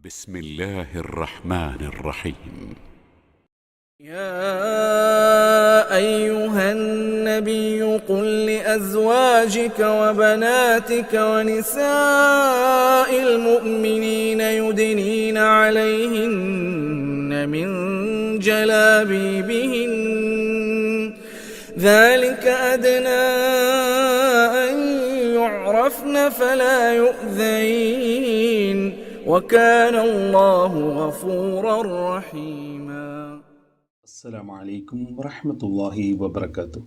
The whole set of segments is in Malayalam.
بسم الله الرحمن الرحيم. يا أيها النبي قل لأزواجك وبناتك ونساء المؤمنين يدنين عليهن من جلابيبهن ذلك أدنى أن يعرفن فلا يؤذين وكان الله غفورا رحيما. അസ്സലാമു അലൈക്കും വറഹ്മത്തുള്ളാഹി വബറകാതുഹു.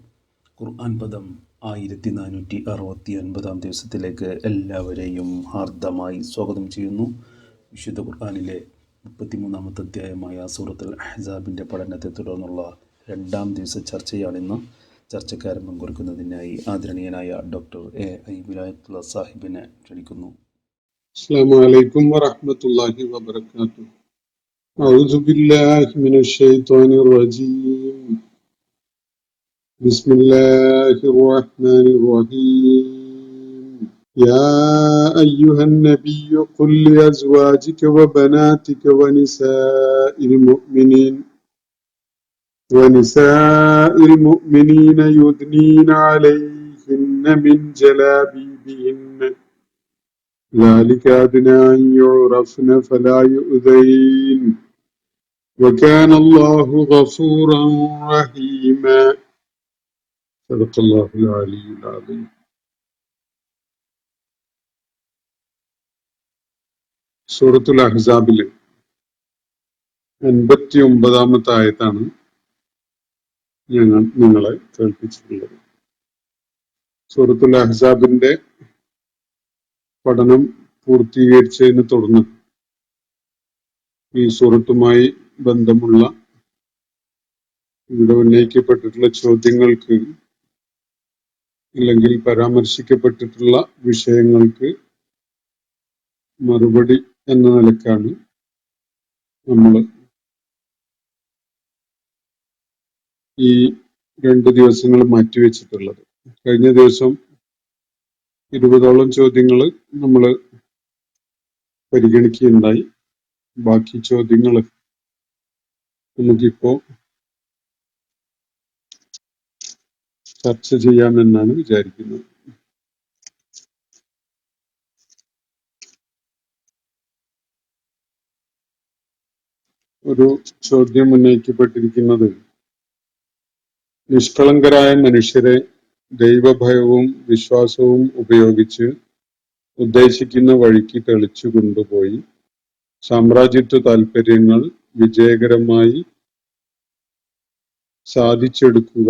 ഖുർആൻ പദം 1469 ദിവസത്തിലേക്ക് എല്ലാവരെയും ഹാർദമായി സ്വാഗതം ചെയ്യുന്നു. വിശുദ്ധ ഖുർആനിലെ 33-ാമത്തെ അധ്യായമായ സൂറത്തുൽ അഹ്സാബിൻ്റെ പഠനത്തെ തുടർന്നുള്ള 2-ാം ദിവസ ചർച്ചയാണിന്ന്. ചർച്ചക്കാരംഭം കുറിക്കുന്നതിനായി ആദരണീയനായ ഡോക്ടർ എ വിലായത്തുള്ള സാഹിബിനെ ക്ഷണിക്കുന്നു. അസ്സലാമു അലൈക്കും വറഹ്മത്തുള്ളാഹി വബറകാതുഹു. أعوذ بالله من الشيطان الرجيم. بسم الله الرحمن الرحيم. يا أيها النبي قل لأزواجك وبناتك ونساء المؤمنين يدنين عليهن من جلابيبهن ذلك أدنى أن يعرفن فلا يؤذين وكان الله غفورا رحيما. صدق الله العلي العظيم. സൂറത്തുൽ അഹ്സാബിലെ 89-ാമത്തെ ആയത്താണ് ഞങ്ങൾ നിങ്ങളെ കേൾപ്പിച്ചിട്ടുള്ളത്. സൂറത്തുൽ അഹ്സാബിന്റെ പഠനം പൂർത്തീകരിച്ചതിനെ തുടർന്ന് ഈ സൂറത്തുമായി ബന്ധമുള്ള ഇവിടെ ഉന്നയിക്കപ്പെട്ടിട്ടുള്ള ചോദ്യങ്ങൾക്ക് അല്ലെങ്കിൽ പരാമർശിക്കപ്പെട്ടിട്ടുള്ള വിഷയങ്ങൾക്ക് മറുപടി എന്ന നിലക്കാണ് നമ്മൾ ഈ 2 ദിവസങ്ങൾ മാറ്റിവെച്ചിട്ടുള്ളത്. കഴിഞ്ഞ ദിവസം 20ഓളം ചോദ്യങ്ങൾ നമ്മൾ പരിഗണിക്കുകയുണ്ടായി. ബാക്കി ചോദ്യങ്ങൾ നമുക്കിപ്പോ ചർച്ച ചെയ്യാമെന്നാണ് വിചാരിക്കുന്നത്. ഒരു ചോദ്യം ഉന്നയിക്കപ്പെട്ടിരിക്കുന്നത്, നിഷ്കളങ്കരായ മനുഷ്യരെ ദൈവഭയവും വിശ്വാസവും ഉപയോഗിച്ച് ഉദ്ദേശിക്കുന്ന വഴിക്ക് തെളിച്ചു കൊണ്ടുപോയി സാമ്രാജ്യത്വ താൽപര്യങ്ങൾ വിജയകരമായി സാധിച്ചെടുക്കുക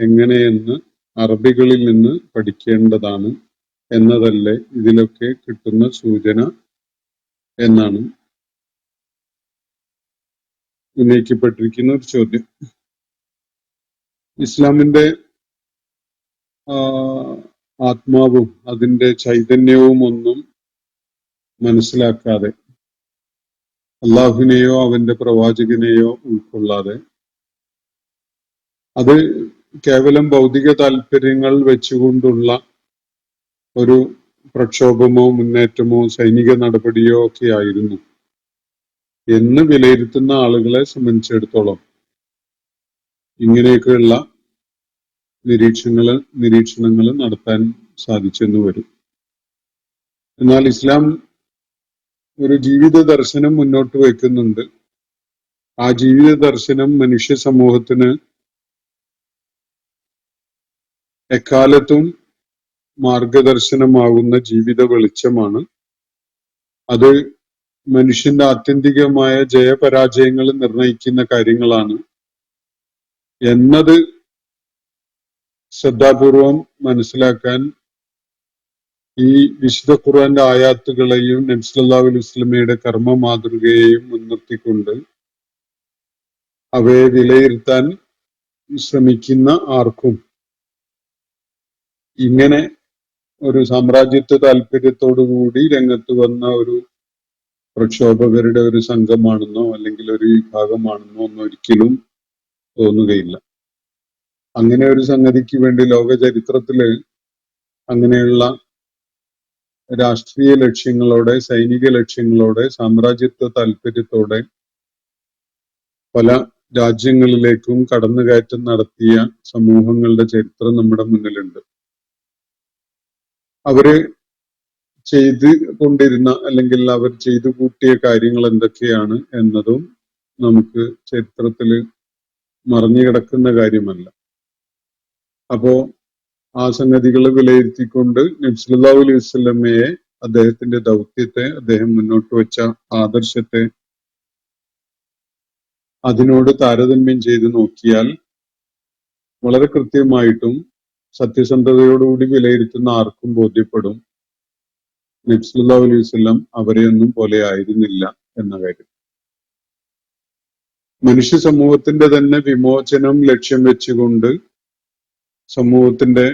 എങ്ങനെയെന്ന് അറബികളിൽ നിന്ന് പഠിക്കേണ്ടതാണ് എന്നതല്ലേ ഇതിലൊക്കെ കിട്ടുന്ന സൂചന എന്നാണ് ഉന്നയിക്കപ്പെട്ടിരിക്കുന്ന ഒരു ചോദ്യം. ഇസ്ലാമിന്റെ ആത്മാവും അതിന്റെ ചൈതന്യവും ഒന്നും മനസ്സിലാക്കാതെ, അള്ളാഹുവിനെയോ അവന്റെ പ്രവാചകനെയോ ഉൾക്കൊള്ളാതെ, അത് കേവലം ഭൗതിക താല്പര്യങ്ങൾ വെച്ചുകൊണ്ടുള്ള ഒരു പ്രക്ഷോഭമോ മുന്നേറ്റമോ സൈനിക നടപടിയോ ഒക്കെ ആയിരുന്നു എന്ന് വിലയിരുത്തുന്ന ആളുകളെ സംബന്ധിച്ചിടത്തോളം ഇങ്ങനെയൊക്കെയുള്ള നിരീക്ഷണങ്ങൾ നടത്താൻ സാധിച്ചെന്ന് വരും. എന്നാൽ ഇസ്ലാം ഒരു ജീവിത ദർശനം മുന്നോട്ട് വയ്ക്കുന്നുണ്ട്. ആ ജീവിത ദർശനം മനുഷ്യ സമൂഹത്തിന് എക്കാലത്തും മാർഗദർശനമാകുന്ന ജീവിത വെളിച്ചമാണ്. അത് മനുഷ്യന്റെ ആത്യന്തികമായ ജയപരാജയങ്ങൾ നിർണയിക്കുന്ന കാര്യങ്ങളാണ് എന്നത് ശ്രദ്ധാപൂർവം മനസ്സിലാക്കാൻ ഈ വിശുദ്ധ ഖുർആന്റെ ആയാത്തുകളെയും നബി സല്ലല്ലാഹു അലൈഹി വസല്ലമയുടെ കർമ്മ മാതൃകയെയും മുൻനിർത്തിക്കൊണ്ട് അവയെ വിലയിരുത്താൻ ശ്രമിക്കുന്ന ആർക്കും ഇങ്ങനെ ഒരു സാമ്രാജ്യത്വ താല്പര്യത്തോടുകൂടി രംഗത്ത് വന്ന ഒരു പ്രക്ഷോഭകരുടെ ഒരു സംഘമാണെന്നോ അല്ലെങ്കിൽ ഒരു വിഭാഗമാണെന്നോ ഒന്നും ഒരിക്കലും തോന്നുകയില്ല. അങ്ങനെ ഒരു സംഗതിക്ക് വേണ്ടി ലോക ചരിത്രത്തില് അങ്ങനെയുള്ള രാഷ്ട്രീയ ലക്ഷ്യങ്ങളോടെ, സൈനിക ലക്ഷ്യങ്ങളോടെ, സാമ്രാജ്യത്വ താല്പര്യത്തോടെ പല രാജ്യങ്ങളിലേക്കും കടന്നുകയറ്റം നടത്തിയ സമൂഹങ്ങളുടെ ചരിത്രം നമ്മുടെ മുന്നിലുണ്ട്. അവര് ചെയ്ത് കൊണ്ടിരുന്ന അല്ലെങ്കിൽ അവർ ചെയ്തു കൂട്ടിയ കാര്യങ്ങൾ എന്തൊക്കെയാണ് എന്നതും നമുക്ക് ചരിത്രത്തിൽ മറഞ്ഞു കിടക്കുന്ന കാര്യമല്ല. അപ്പോ ആ സംഗതികൾ വിലയിരുത്തിക്കൊണ്ട് നബി സല്ലല്ലാഹു അലൈഹി വസല്ലമയെ, അദ്ദേഹത്തിന്റെ ദൗത്യത്തെ, അദ്ദേഹം മുന്നോട്ട് വെച്ച ആദർശത്തെ അതിനോട് താരതമ്യം ചെയ്ത് നോക്കിയാൽ വളരെ കൃത്യമായിട്ടും സത്യസന്ധതയോടുകൂടി വിലയിരുത്തുന്ന ആർക്കും ബോധ്യപ്പെടും നബി സല്ലല്ലാഹു അലൈഹി വസല്ലം അവരെയൊന്നും പോലെ ആയിരുന്നില്ല എന്ന കാര്യം. മനുഷ്യ സമൂഹത്തിന്റെ തന്നെ വിമോചനം ലക്ഷ്യം വെച്ചുകൊണ്ട് സമൂഹത്തിന്റെ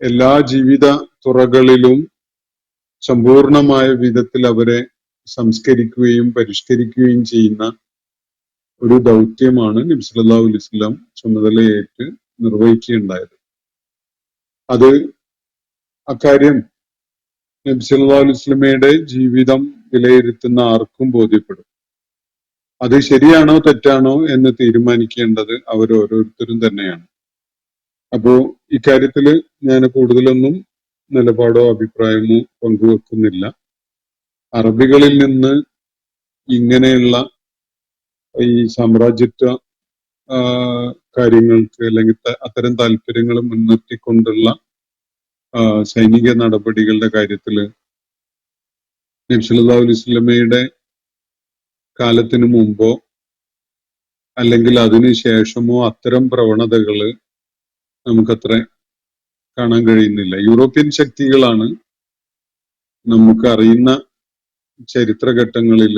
എല്ലാ ജീവിത തുറകളിലും സമ്പൂർണമായ വിധത്തിൽ അവരെ സംസ്കരിക്കുകയും പരിഷ്കരിക്കുകയും ചെയ്യുന്ന ഒരു ദൗത്യമാണ് നബി സല്ലല്ലാഹു അലൈഹി വസല്ലം ചുമതലയേറ്റ് നിർവഹിക്കുകയുണ്ടായത്. അത് അക്കാര്യം നബി സല്ലല്ലാഹു അലൈഹി വസല്ലമയുടെ ജീവിതം വിലയിരുത്തുന്ന ആർക്കും ബോധ്യപ്പെടും. അത് ശരിയാണോ തെറ്റാണോ എന്ന് തീരുമാനിക്കേണ്ടത് അവരോരോരുത്തരും തന്നെയാണ്. അപ്പോ ഇക്കാര്യത്തില് ഞാൻ കൂടുതലൊന്നും നിലപാടോ അഭിപ്രായമോ പങ്കുവെക്കുന്നില്ല. അറബികളിൽ നിന്ന് ഇങ്ങനെയുള്ള ഈ സാമ്രാജ്യത്വ കാര്യങ്ങൾക്ക് അല്ലെങ്കിൽ അത്തരം താല്പര്യങ്ങൾ മുൻനിർത്തിക്കൊണ്ടുള്ള സൈനിക നടപടികളുടെ കാര്യത്തില് നബി സല്ലല്ലാഹു അലൈഹി വസല്ലമയുടെ കാലത്തിനു മുമ്പോ അല്ലെങ്കിൽ അതിനു ശേഷമോ അത്തരം പ്രവണതകള് നമുക്കത്ര കാണാൻ കഴിയുന്നില്ല. യൂറോപ്യൻ ശക്തികളാണ് നമുക്ക് അറിയുന്ന ചരിത്രഘട്ടങ്ങളിൽ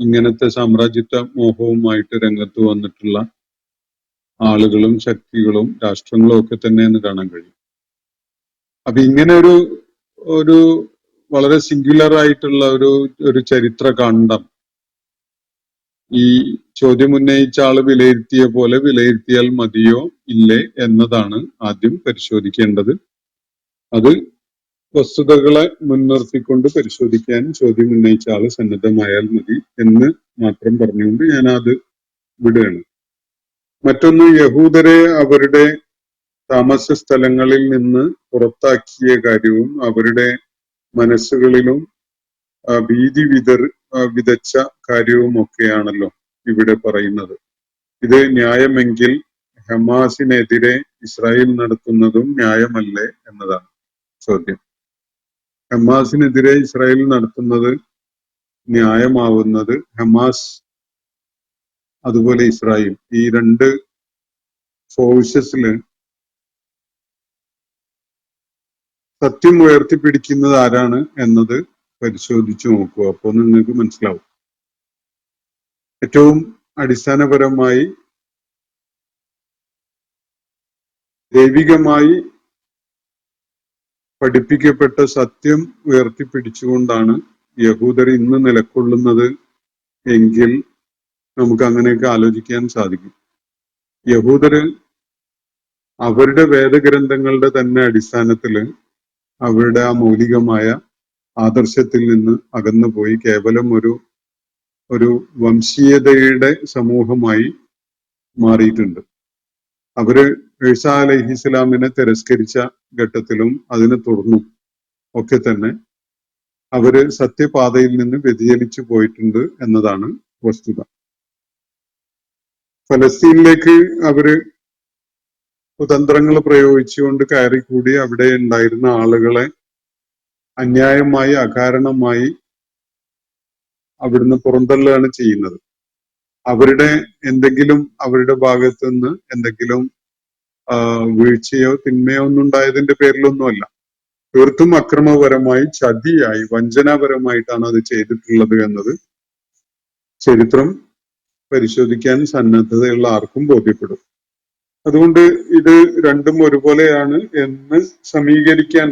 ഇങ്ങനത്തെ സാമ്രാജ്യത്വ മോഹവുമായിട്ട് രംഗത്ത് വന്നിട്ടുള്ള ആളുകളും ശക്തികളും രാഷ്ട്രങ്ങളും ഒക്കെ തന്നെയെന്ന് കാണാൻ കഴിയും. അപ്പൊ ഇങ്ങനെ ഒരു വളരെ സിംഗുലർ ആയിട്ടുള്ള ഒരു ചരിത്ര കാണ്ഡം ഈ ചോദ്യം ഉന്നയിച്ച ആള് വിലയിരുത്തിയ പോലെ വിലയിരുത്തിയാൽ മതിയോ ഇല്ലേ എന്നതാണ് ആദ്യം പരിശോധിക്കേണ്ടത്. അത് വസ്തുതകളെ മുൻനിർത്തിക്കൊണ്ട് പരിശോധിക്കാൻ ചോദ്യം ഉന്നയിച്ച ആള് സന്നദ്ധമായാൽ മതി എന്ന് മാത്രം പറഞ്ഞുകൊണ്ട് ഞാൻ അത് വിടുകയാണ്. മറ്റൊന്ന്, യഹൂദരെ അവരുടെ താമസ സ്ഥലങ്ങളിൽ നിന്ന് പുറത്താക്കിയ കാര്യവും അവരുടെ മനസ്സുകളിലും ഭീതി വിതച്ച കാര്യവും ഒക്കെയാണല്ലോ ഇവിടെ പറയുന്നത്. ഇത് ന്യായമെങ്കിൽ ഹമാസിനെതിരെ ഇസ്രായേൽ നടത്തുന്നതും ന്യായമല്ലേ എന്നതാണ് ചോദ്യം. ഹമാസിനെതിരെ ഇസ്രായേൽ നടത്തുന്നത് ന്യായമാവുന്നത് ഹമാസ് അതുപോലെ ഇസ്രായേൽ ഈ രണ്ട് ഫോഴ്സസില് സത്യം ഉയർത്തിപ്പിടിക്കുന്നത് ആരാണ് എന്നത് പരിശോധിച്ചു നോക്കുക. അപ്പോൾ നിങ്ങൾക്ക് മനസ്സിലാവും. ഏറ്റവും അടിസ്ഥാനപരമായി ദൈവികമായി പഠിപ്പിക്കപ്പെട്ട സത്യം ഉയർത്തിപ്പിടിച്ചുകൊണ്ടാണ് യഹൂദർ ഇന്ന് നിലകൊള്ളുന്നത് എങ്കിൽ നമുക്ക് അങ്ങനെയൊക്കെ ആലോചിക്കാൻ സാധിക്കും. യഹൂദര് അവരുടെ വേദഗ്രന്ഥങ്ങളുടെ തന്നെ അടിസ്ഥാനത്തില് അവരുടെ ആ മൗലികമായ ആദർശത്തിൽ നിന്ന് അകന്നുപോയി കേവലം ഒരു വംശീയതയുടെ സമൂഹമായി മാറിയിട്ടുണ്ട്. അവര് ഈസാ അലൈഹിസ്സലാമിനെ തിരസ്കരിച്ച ഘട്ടത്തിലും അതിനെ തുടർന്നും ഒക്കെ തന്നെ അവര് സത്യപാതയിൽ നിന്ന് വ്യതിചലിച്ചു പോയിട്ടുണ്ട് എന്നതാണ് വസ്തുത. ഫലസ്തീനിലേക്ക് അവര് കുതന്ത്രങ്ങൾ പ്രയോഗിച്ചുകൊണ്ട് കയറിക്കൂടി അവിടെ ഉണ്ടായിരുന്ന ആളുകളെ അന്യായമായി അകാരണമായി അവിടുന്ന് പുറന്തള്ളുകയാണ് ചെയ്യുന്നത്. അവരുടെ അവരുടെ ഭാഗത്ത് നിന്ന് എന്തെങ്കിലും വീഴ്ചയോ തിന്മയോ ഒന്നും ഉണ്ടായതിന്റെ പേരിലൊന്നുമല്ല. തീർത്തും അക്രമപരമായി, ചതിയായി, വഞ്ചനാപരമായിട്ടാണ് അത് ചെയ്തിട്ടുള്ളത് എന്നത് ചരിത്രം പരിശോധിക്കാൻ സന്നദ്ധതയുള്ള ആർക്കും ബോധ്യപ്പെടും. അതുകൊണ്ട് ഇത് രണ്ടും ഒരുപോലെയാണ് എന്ന് സമീകരിക്കാൻ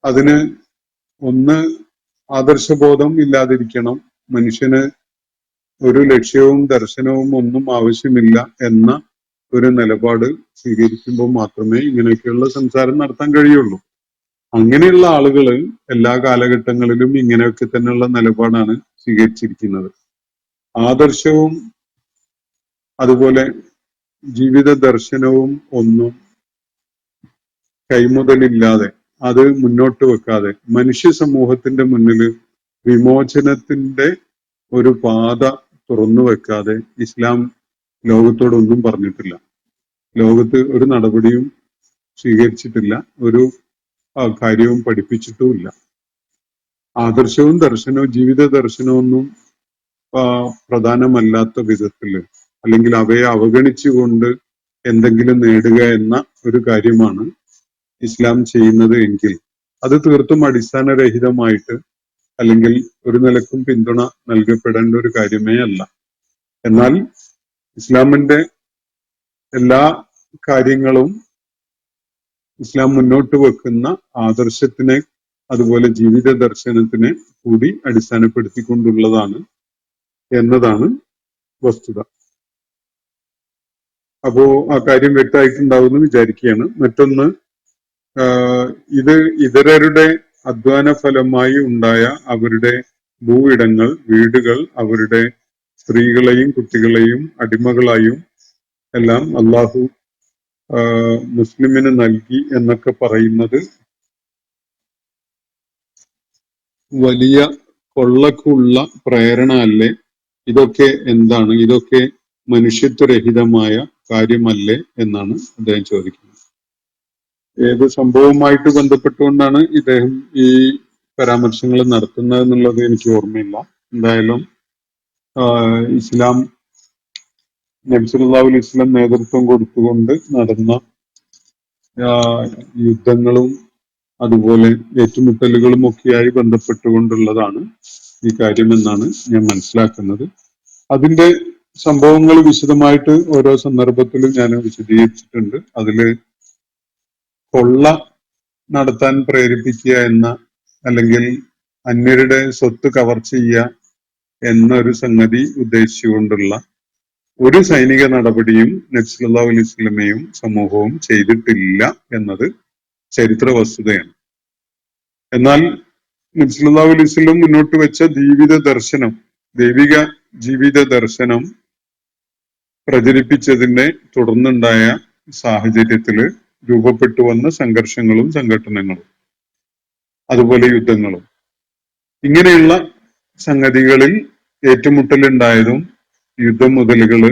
അതിന് ഒന്ന് ആദർശബോധം ഇല്ലാതിരിക്കണം, മനുഷ്യന് ഒരു ലക്ഷ്യവും ദർശനവും ഒന്നും ആവശ്യമില്ല എന്ന ഒരു നിലപാട് സ്വീകരിക്കുമ്പോൾ മാത്രമേ ഇങ്ങനെയൊക്കെയുള്ള സംസാരം നടത്താൻ കഴിയുള്ളൂ. അങ്ങനെയുള്ള ആളുകള് എല്ലാ കാലഘട്ടങ്ങളിലും ഇങ്ങനെയൊക്കെ തന്നെയുള്ള നിലപാടാണ് സ്വീകരിച്ചിരിക്കുന്നത്. ആദർശവും അതുപോലെ ജീവിത ദർശനവും ഒന്നും കൈമുതലില്ലാതെ അത് മുന്നോട്ട് വെക്കാതെ മനുഷ്യ സമൂഹത്തിന്റെ മുന്നിൽ വിമോചനത്തിന്റെ ഒരു പാത തുറന്നു വെക്കാതെ ഇസ്ലാം ലോകത്തോടൊന്നും പറഞ്ഞിട്ടില്ല. ലോകത്ത് ഒരു നടപടിയും സ്വീകരിച്ചിട്ടില്ല, ഒരു കാര്യവും പഠിപ്പിച്ചിട്ടുമില്ല. ആദർശവും ദർശനവും ജീവിത ദർശനമൊന്നും പ്രധാനമല്ലാത്ത വിധത്തില് അല്ലെങ്കിൽ അവയെ അവഗണിച്ചുകൊണ്ട് എന്തെങ്കിലും നേടുക എന്ന ഒരു കാര്യമാണ് ഇസ്ലാം ചെയ്യുന്നത് എങ്കിൽ അത് തീർത്തും അടിസ്ഥാനരഹിതമായിട്ട് അല്ലെങ്കിൽ ഒരു നിലക്കും പിന്തുണ നൽകപ്പെടേണ്ട ഒരു കാര്യമേ അല്ല. എന്നാൽ ഇസ്ലാമിന്റെ എല്ലാ കാര്യങ്ങളും ഇസ്ലാം മുന്നോട്ട് വെക്കുന്ന ആദർശത്തിനെ അതുപോലെ ജീവിത ദർശനത്തിനെ കൂടി അടിസ്ഥാനപ്പെടുത്തിക്കൊണ്ടുള്ളതാണ് എന്നതാണ് വസ്തുത. അപ്പോ ആ കാര്യം വ്യക്തമായിട്ടുണ്ടാവുമെന്ന് വിചാരിക്കുകയാണ്. മറ്റൊന്ന്, ഇത് ഇതരരുടെ അധ്വാന ഫലമായി ഉണ്ടായ അവരുടെ ഭൂയിടങ്ങൾ, വീടുകൾ, അവരുടെ സ്ത്രീകളെയും കുട്ടികളെയും അടിമകളായും എല്ലാം അള്ളാഹു മുസ്ലിമിന് നൽകി എന്നൊക്കെ പറയുന്നത് വലിയ കൊള്ളക്കുള്ള പ്രേരണ അല്ലേ? ഇതൊക്കെ എന്താണ്? ഇതൊക്കെ മനുഷ്യത്വരഹിതമായ കാര്യമല്ലേ എന്നാണ് അദ്ദേഹം ചോദിക്കുന്നത്. ഏത് സംഭവവുമായിട്ട് ബന്ധപ്പെട്ടുകൊണ്ടാണ് ഇദ്ദേഹം ഈ പരാമർശങ്ങൾ നടത്തുന്നത് എന്നുള്ളത് എനിക്ക് ഓർമ്മയില്ല. എന്തായാലും ഇസ്ലാം നബി സല്ലല്ലാഹു അലൈഹി വസല്ലം നേതൃത്വം കൊടുത്തുകൊണ്ട് നടന്ന യുദ്ധങ്ങളും അതുപോലെ ഏറ്റുമുട്ടലുകളും ഒക്കെയായി ബന്ധപ്പെട്ടുകൊണ്ടുള്ളതാണ് ഈ കാര്യമെന്നാണ് ഞാൻ മനസ്സിലാക്കുന്നത്. അതിന്റെ സംഭവങ്ങൾ വിശദമായിട്ട് ഓരോ സന്ദർഭത്തിലും ഞാൻ വിശദീകരിച്ചിട്ടുണ്ട്. അതില് കൊള്ള നടത്താൻ പ്രേരിപ്പിക്കുക എന്ന അല്ലെങ്കിൽ അന്യരുടെ സ്വത്ത് കവർച്ച ചെയ്യുക എന്നൊരു സംഗതി ഉദ്ദേശിച്ചുകൊണ്ടുള്ള ഒരു സൈനിക നടപടിയും നബി സല്ലല്ലാഹു അലൈഹി വസല്ലമയും സമൂഹവും ചെയ്തിട്ടില്ല എന്നത് ചരിത്ര വസ്തുതയാണ്. എന്നാൽ നബി സല്ലല്ലാഹു അലൈഹി വസല്ലം മുന്നോട്ട് വെച്ച ജീവിത ദർശനം, ദൈവിക ജീവിത ദർശനം പ്രചരിപ്പിച്ചതിനെ തുടർന്നുണ്ടായ സാഹചര്യത്തില് രൂപപ്പെട്ടു വന്ന സംഘർഷങ്ങളും സംഘട്ടനങ്ങളും അതുപോലെ യുദ്ധങ്ങളും, ഇങ്ങനെയുള്ള സംഗതികളിൽ ഏറ്റുമുട്ടലുണ്ടായതും യുദ്ധം മുതലുകള്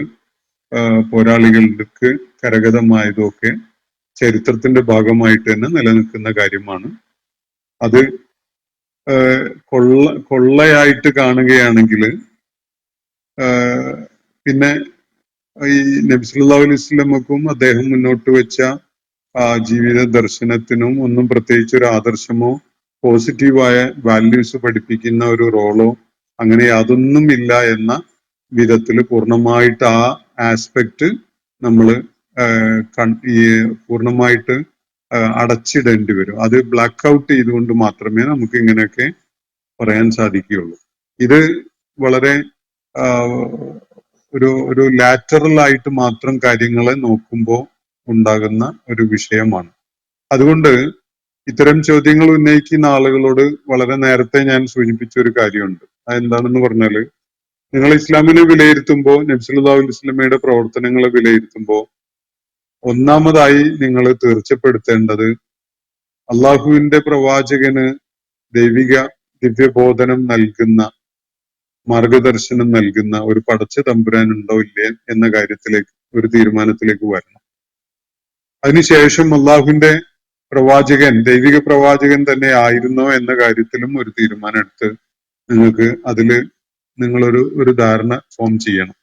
പോരാളികൾക്ക് കരഗതമായതും ഒക്കെ ചരിത്രത്തിന്റെ ഭാഗമായിട്ട് തന്നെ നിലനിൽക്കുന്ന കാര്യമാണ്. അത് കൊള്ളയായിട്ട് കാണുകയാണെങ്കിൽ പിന്നെ ഈ നബി സല്ലല്ലാഹു അലൈഹി വസല്ലമക്കും അദ്ദേഹം മുന്നോട്ട് വെച്ച ജീവിത ദർശനത്തിനും ഒന്നും പ്രത്യേകിച്ച് ഒരു ആദർശമോ പോസിറ്റീവായ വാല്യൂസ് പഠിപ്പിക്കുന്ന ഒരു റോളോ അങ്ങനെ യാതൊന്നും ഇല്ല എന്ന വിധത്തിൽ പൂർണ്ണമായിട്ട് ആ ആസ്പെക്ട് നമ്മൾ പൂർണ്ണമായിട്ട് അടച്ചിടേണ്ടി വരും. അത് ബ്ലാക്ക് ഔട്ട് ചെയ്തുകൊണ്ട് മാത്രമേ നമുക്ക് ഇങ്ങനെയൊക്കെ പറയാൻ സാധിക്കുകയുള്ളൂ. ഇത് വളരെ ഒരു ലാറ്ററൽ ആയിട്ട് മാത്രം കാര്യങ്ങളെ നോക്കുമ്പോൾ ഉണ്ടാകുന്ന ഒരു വിഷയമാണ്. അതുകൊണ്ട് ഇത്തരം ചോദ്യങ്ങൾ ഉന്നയിക്കുന്ന ആളുകളോട് വളരെ നേരത്തെ ഞാൻ സൂചിപ്പിച്ച ഒരു കാര്യമുണ്ട്. അതെന്താണെന്ന് പറഞ്ഞാല്, നിങ്ങൾ ഇസ്ലാമിനെ വിലയിരുത്തുമ്പോൾ, നബി സല്ലല്ലാഹു അലൈഹി വസല്ലമയുടെ പ്രവർത്തനങ്ങളെ വിലയിരുത്തുമ്പോൾ ഒന്നാമതായി നിങ്ങൾ തീർച്ചപ്പെടുത്തേണ്ടത് അള്ളാഹുവിന്റെ പ്രവാചകന് ദൈവിക ദിവ്യബോധനം നൽകുന്ന, മാർഗദർശനം നൽകുന്ന ഒരു പടച്ച തമ്പുരാൻ ഉണ്ടോ ഇല്ലേ എന്ന കാര്യത്തിലേക്ക് ഒരു തീരുമാനത്തിലേക്ക് വരണം. അതിനുശേഷം അള്ളാഹുവിന്റെ പ്രവാചകൻ ദൈവിക പ്രവാചകൻ തന്നെ ആയിരുന്നോ എന്ന കാര്യത്തിലും ഒരു തീരുമാനം എടുത്ത് നിങ്ങൾക്ക് അതില് നിങ്ങളൊരു ധാരണ ഫോം ചെയ്യണം.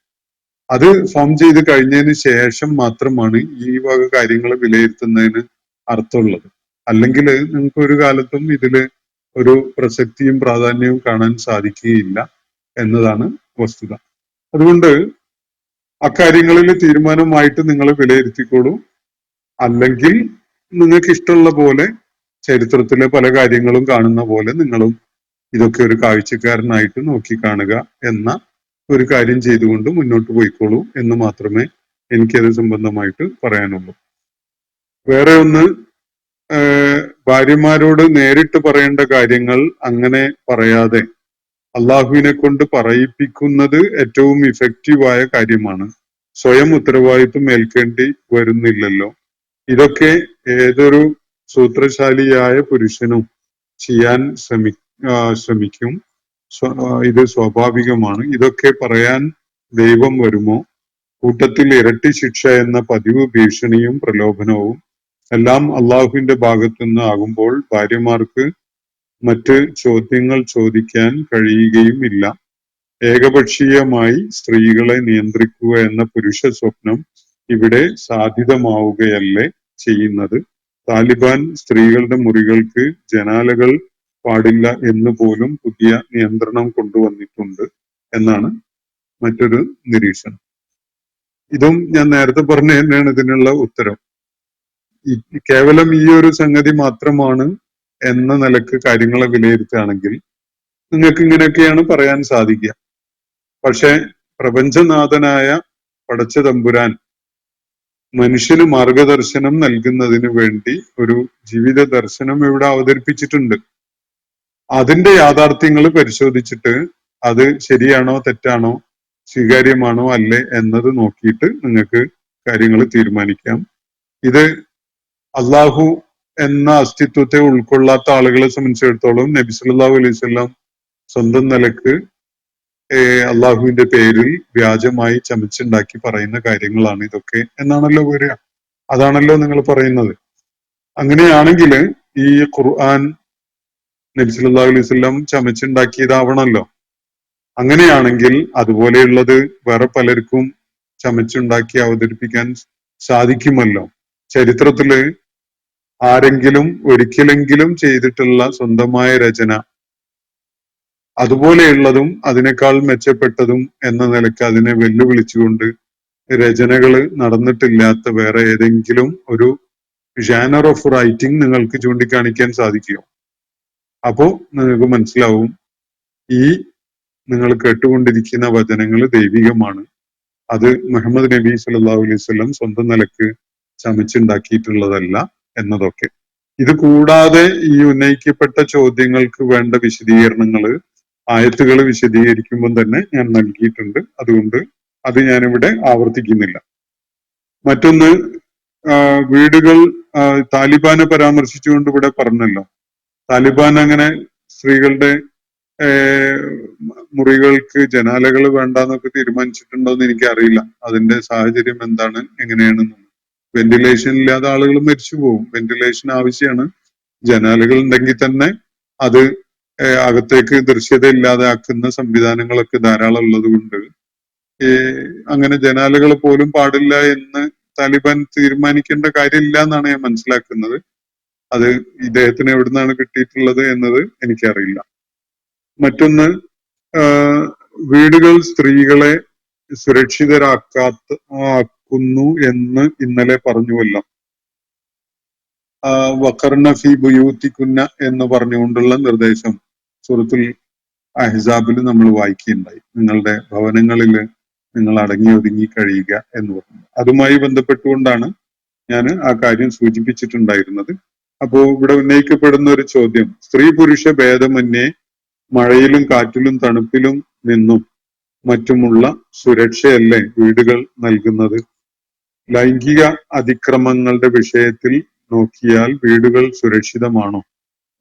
അത് ഫോം ചെയ്ത് കഴിഞ്ഞതിന് ശേഷം മാത്രമാണ് ഈ വക കാര്യങ്ങൾ വിലയിരുത്തുന്നതിന് അർത്ഥമുള്ളത്. അല്ലെങ്കിൽ നിങ്ങൾക്ക് ഒരു കാലത്തും ഇതില് ഒരു പ്രസക്തിയും പ്രാധാന്യവും കാണാൻ സാധിക്കുകയില്ല എന്നതാണ് വസ്തുത. അതുകൊണ്ട് അക്കാര്യങ്ങളിൽ തീരുമാനമായിട്ട് നിങ്ങൾ വിലയിരുത്തിക്കോളൂ. അല്ലെങ്കിൽ നിങ്ങൾക്ക് ഇഷ്ടമുള്ള പോലെ ചരിത്രത്തിലെ പല കാര്യങ്ങളും കാണുന്ന പോലെ നിങ്ങളും ഇതൊക്കെ ഒരു കാഴ്ചക്കാരനായിട്ട് നോക്കിക്കാണുക എന്ന ഒരു കാര്യം ചെയ്തുകൊണ്ട് മുന്നോട്ട് പോയിക്കോളൂ എന്ന് മാത്രമേ എനിക്കത് സംബന്ധമായിട്ട് പറയാനുള്ളൂ. വേറെ ഒന്ന്, ഭാര്യമാരോട് നേരിട്ട് പറയേണ്ട കാര്യങ്ങൾ അങ്ങനെ പറയാതെ അള്ളാഹുവിനെ കൊണ്ട് പറയിപ്പിക്കുന്നത് ഏറ്റവും ഇഫക്റ്റീവായ കാര്യമാണ്. സ്വയം ഉത്തരവാദിത്വം ഏൽക്കേണ്ടി വരുന്നില്ലല്ലോ. ഇതൊക്കെ ഏതൊരു സൂത്രശാലിയായ പുരുഷനും ചെയ്യാൻ ശ്രമിക്കും. ഇത് സ്വാഭാവികമാണ്. ഇതൊക്കെ പറയാൻ ദൈവം വരുമോ? കൂട്ടത്തിൽ ഇരട്ടി ശിക്ഷ എന്ന പതിവ് ഭീഷണിയും പ്രലോഭനവും എല്ലാം അള്ളാഹുവിന്റെ ഭാഗത്തുനിന്ന് ആകുമ്പോൾ ഭാര്യമാർക്ക് മറ്റ് ചോദ്യങ്ങൾ ചോദിക്കാൻ കഴിയുകയും ഇല്ല. ഏകപക്ഷീയമായി സ്ത്രീകളെ നിയന്ത്രിക്കുക എന്ന പുരുഷ സ്വപ്നം ഇവിടെ സാധ്യതമാവുകയല്ലേ ചെയ്യുന്നത്. താലിബാൻ സ്ത്രീകളുടെ മുറികൾക്ക് ജനാലകൾ പാടില്ല എന്ന് പോലും പുതിയ നിയന്ത്രണം കൊണ്ടുവന്നിട്ടുണ്ട് എന്നാണ് മറ്റൊരു നിരീക്ഷണം. ഇതും ഞാൻ നേരത്തെ പറഞ്ഞ തന്നെയാണ് ഇതിനുള്ള ഉത്തരം. കേവലം ഈ ഒരു സംഗതി മാത്രമാണ് എന്ന നിലക്ക് കാര്യങ്ങളെ വിലയിരുത്തുകയാണെങ്കിൽ നിങ്ങൾക്ക് ഇങ്ങനെയൊക്കെയാണ് പറയാൻ സാധിക്കുക. പക്ഷെ പ്രപഞ്ചനാഥനായ പടച്ച തമ്പുരാൻ മനുഷ്യന് മാർഗദർശനം നൽകുന്നതിന് വേണ്ടി ഒരു ജീവിത ദർശനം ഇവിടെ അവതരിപ്പിച്ചിട്ടുണ്ട്. അതിന്റെ യാഥാർത്ഥ്യങ്ങൾ പരിശോധിച്ചിട്ട് അത് ശരിയാണോ തെറ്റാണോ സ്വീകാര്യമാണോ അല്ലേ എന്നത് നോക്കിയിട്ട് നിങ്ങൾക്ക് കാര്യങ്ങൾ തീരുമാനിക്കാം. ഇത് അള്ളാഹു എന്ന അസ്തിത്വത്തെ ഉൾക്കൊള്ളാത്ത ആളുകളെ സംബന്ധിച്ചിടത്തോളം നബി സല്ലല്ലാഹു അലൈഹി വസല്ലം സ്വന്തം നിലക്ക് അള്ളാഹുവിന്റെ പേരിൽ വ്യാജമായി ചമച്ചുണ്ടാക്കി പറയുന്ന കാര്യങ്ങളാണ് ഇതൊക്കെ എന്നാണല്ലോ വരിക. അതാണല്ലോ നിങ്ങൾ പറയുന്നത്. അങ്ങനെയാണെങ്കിൽ ഈ ഖുർആൻ നബി സല്ലല്ലാഹു അലൈഹി വസല്ലം ചമച്ചുണ്ടാക്കിയതാവണല്ലോ. അങ്ങനെയാണെങ്കിൽ അതുപോലെയുള്ളത് വേറെ പലർക്കും ചമച്ചുണ്ടാക്കി അവതരിപ്പിക്കാൻ സാധിക്കുമല്ലോ. ചരിത്രത്തില് ആരെങ്കിലും ഒരിക്കലെങ്കിലും ചെയ്തിട്ടുള്ള സ്വന്തമായ രചന അതുപോലെയുള്ളതും അതിനേക്കാൾ മെച്ചപ്പെട്ടതും എന്ന നിലക്ക് അതിനെ വെല്ലുവിളിച്ചുകൊണ്ട് രചനകൾ നടന്നിട്ടില്ലാത്ത വേറെ ഏതെങ്കിലും ഒരു ജാനർ ഓഫ് റൈറ്റിംഗ് നിങ്ങൾക്ക് ചൂണ്ടിക്കാണിക്കാൻ സാധിക്കുമോ? അപ്പോ നിങ്ങൾക്ക് മനസ്സിലാവും ഈ നിങ്ങൾ കേട്ടുകൊണ്ടിരിക്കുന്ന വചനങ്ങൾ ദൈവികമാണ്. അത് മുഹമ്മദ് നബി സല്ലല്ലാഹു അലൈഹി വസല്ലം സ്വന്തം നിലക്ക് ചമച്ചുണ്ടാക്കിയിട്ടുള്ളതല്ല എന്നതൊക്കെ. ഇത് കൂടാതെ ഈ ഉന്നയിക്കപ്പെട്ട ചോദ്യങ്ങൾക്ക് വേണ്ട വിശദീകരണങ്ങൾ ആയത്തുകൾ വിശദീകരിക്കുമ്പോൾ തന്നെ ഞാൻ നൽകിയിട്ടുണ്ട്. അതുകൊണ്ട് അത് ഞാനിവിടെ ആവർത്തിക്കുന്നില്ല. മറ്റൊന്ന്, വീടുകൾ താലിബാനെ പരാമർശിച്ചുകൊണ്ട് ഇവിടെ പറഞ്ഞല്ലോ. താലിബാൻ അങ്ങനെ സ്ത്രീകളുടെ മുറികൾക്ക് ജനാലകൾ വേണ്ടെന്നൊക്കെ തീരുമാനിച്ചിട്ടുണ്ടോന്ന് എനിക്കറിയില്ല. അതിന്റെ സാഹചര്യം എന്താണ് എങ്ങനെയാണെന്ന്. വെന്റിലേഷൻ ഇല്ലാതെ ആളുകൾ മരിച്ചു പോകും. വെന്റിലേഷൻ ആവശ്യമാണ്. ജനാലകൾ ഉണ്ടെങ്കിൽ തന്നെ അത് അകത്തേക്ക് ദൃശ്യത ഇല്ലാതെ ആക്കുന്ന സംവിധാനങ്ങളൊക്കെ ധാരാളം ഉള്ളത് കൊണ്ട് അങ്ങനെ ജനാലകൾ പോലും പാടില്ല എന്ന് താലിബാൻ തീരുമാനിക്കേണ്ട കാര്യമില്ല എന്നാണ് ഞാൻ മനസ്സിലാക്കുന്നത്. അത് ഇദ്ദേഹത്തിന് എവിടുന്നാണ് കിട്ടിയിട്ടുള്ളത് എന്നത് എനിക്കറിയില്ല. മറ്റൊന്ന്, വീടുകൾ സ്ത്രീകളെ സുരക്ഷിതരാക്കുന്നു എന്ന് ഇന്നലെ പറഞ്ഞുവല്ലോ. വഖർന ഫി ബുയൂത്തികുന്ന എന്ന് പറഞ്ഞുകൊണ്ടുള്ള നിർദ്ദേശം സൂറത്തുൽ അഹ്സാബിൽ നമ്മൾ വായിക്കുകയുണ്ടായി. നിങ്ങളുടെ ഭവനങ്ങളിൽ നിങ്ങൾ അടങ്ങി ഒതുങ്ങി കഴിയുക എന്ന് പറഞ്ഞു. അതുമായി ബന്ധപ്പെട്ടുകൊണ്ടാണ് ഞാൻ ആ കാര്യം സൂചിപ്പിച്ചിട്ടുണ്ടായിരുന്നത്. അപ്പോ ഇവിടെ ഉന്നയിക്കപ്പെടുന്ന ഒരു ചോദ്യം, സ്ത്രീ പുരുഷ ഭേദമന്യേ മഴയിലും കാറ്റിലും തണുപ്പിലും നിന്നും മറ്റുമുള്ള സുരക്ഷയല്ലേ വീടുകൾ നൽകുന്നത്? ലൈംഗിക അതിക്രമങ്ങളുടെ വിഷയത്തിൽ നോക്കിയാൽ വീടുകൾ സുരക്ഷിതമാണോ?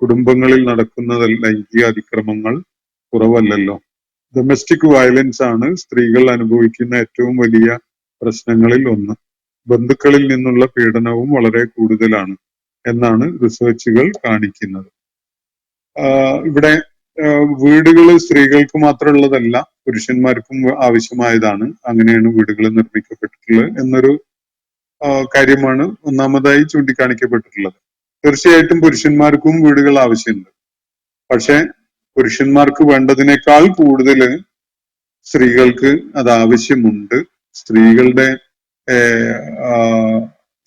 കുടുംബങ്ങളിൽ നടക്കുന്ന ലൈംഗിക അതിക്രമങ്ങൾ കുറവല്ലല്ലോ. ഡൊമസ്റ്റിക് വയലൻസ് ആണ് സ്ത്രീകൾ അനുഭവിക്കുന്ന ഏറ്റവും വലിയ പ്രശ്നങ്ങളിൽ ഒന്ന്. ബന്ധുക്കളിൽ നിന്നുള്ള പീഡനവും വളരെ കൂടുതലാണ് എന്നാണ് റിസർച്ചുകൾ കാണിക്കുന്നത്. ഇവിടെ വീടുകൾ സ്ത്രീകൾക്ക് മാത്രമുള്ളതല്ല, പുരുഷന്മാർക്കും ആവശ്യമായതാണ്. അങ്ങനെയാണ് വീടുകൾ നിർമ്മിക്കപ്പെട്ടിട്ടുള്ളത് എന്നൊരു കാര്യമാണ് ഒന്നാമതായി ചൂണ്ടിക്കാണിക്കപ്പെട്ടിട്ടുള്ളത്. തീർച്ചയായിട്ടും പുരുഷന്മാർക്കും വീടുകൾ ആവശ്യമുണ്ട്. പക്ഷെ പുരുഷന്മാർക്ക് വേണ്ടതിനേക്കാൾ കൂടുതൽ സ്ത്രീകൾക്ക് അത് ആവശ്യമുണ്ട്. സ്ത്രീകളുടെ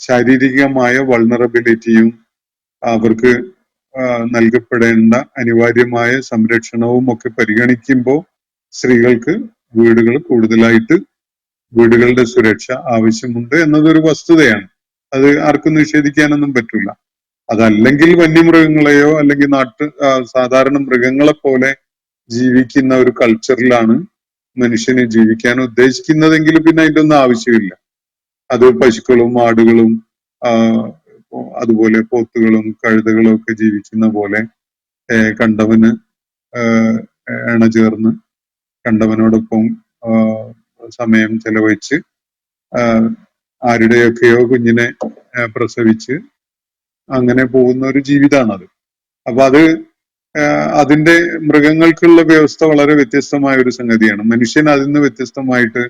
ശാരീരികമായ വൾണറബിലിറ്റിയും അവർക്ക് നൽകപ്പെടേണ്ട അനിവാര്യമായ സംരക്ഷണവും ഒക്കെ പരിഗണിക്കുമ്പോൾ സ്ത്രീകൾക്ക് വീടുകൾ കൂടുതലായിട്ട് വീടുകളുടെ സുരക്ഷ ആവശ്യമുണ്ട് എന്നതൊരു വസ്തുതയാണ്. അത് ആർക്കും നിഷേധിക്കാനൊന്നും പറ്റില്ല. അതല്ലെങ്കിൽ വന്യമൃഗങ്ങളെയോ അല്ലെങ്കിൽ സാധാരണ മൃഗങ്ങളെ പോലെ ജീവിക്കുന്ന ഒരു കൾച്ചറിലാണ് മനുഷ്യന് ജീവിക്കാൻ ഉദ്ദേശിക്കുന്നതെങ്കിൽ പിന്നെ അതിന്റെ ഒന്നും ആവശ്യമില്ല. അത് പശുക്കളും ആടുകളും അതുപോലെ പോത്തുകളും കഴുതകളും ഒക്കെ ജീവിക്കുന്ന പോലെ കണ്ടവന് ഇണ ചേർന്ന് കണ്ടവനോടൊപ്പം സമയം ചെലവഴിച്ച് ആരുടെയൊക്കെയോ കുഞ്ഞിനെ പ്രസവിച്ച് അങ്ങനെ പോകുന്ന ഒരു ജീവിതമാണത്. അപ്പൊ അതിന്റെ മൃഗങ്ങൾക്കുള്ള വ്യവസ്ഥ വളരെ വ്യത്യസ്തമായ ഒരു സംഗതിയാണ്. മനുഷ്യൻ അതിൽ നിന്ന് വ്യത്യസ്തമായിട്ട്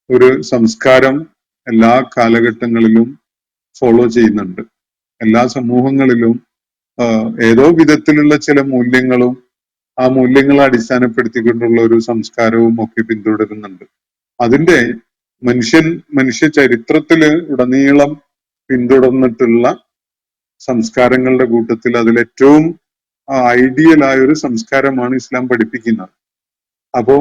ഒരു സംസ്കാരം എല്ലാ കാലഘട്ടങ്ങളിലും ഫോളോ ചെയ്യുന്നുണ്ട്. എല്ലാ സമൂഹങ്ങളിലും ഏതോ വിധത്തിലുള്ള ചില മൂല്യങ്ങളും ആ മൂല്യങ്ങളെ അടിസ്ഥാനപ്പെടുത്തിക്കൊണ്ടുള്ള ഒരു സംസ്കാരവും ഒക്കെ പിന്തുടരുന്നുണ്ട്. അതിന്റെ മനുഷ്യ ചരിത്രത്തില് ഉടനീളം പിന്തുടർന്നിട്ടുള്ള സംസ്കാരങ്ങളുടെ കൂട്ടത്തിൽ അതിലേറ്റവും ഐഡിയൽ ആയ ഒരു സംസ്കാരമാണ് ഇസ്ലാം പഠിപ്പിക്കുന്നത്. അപ്പോ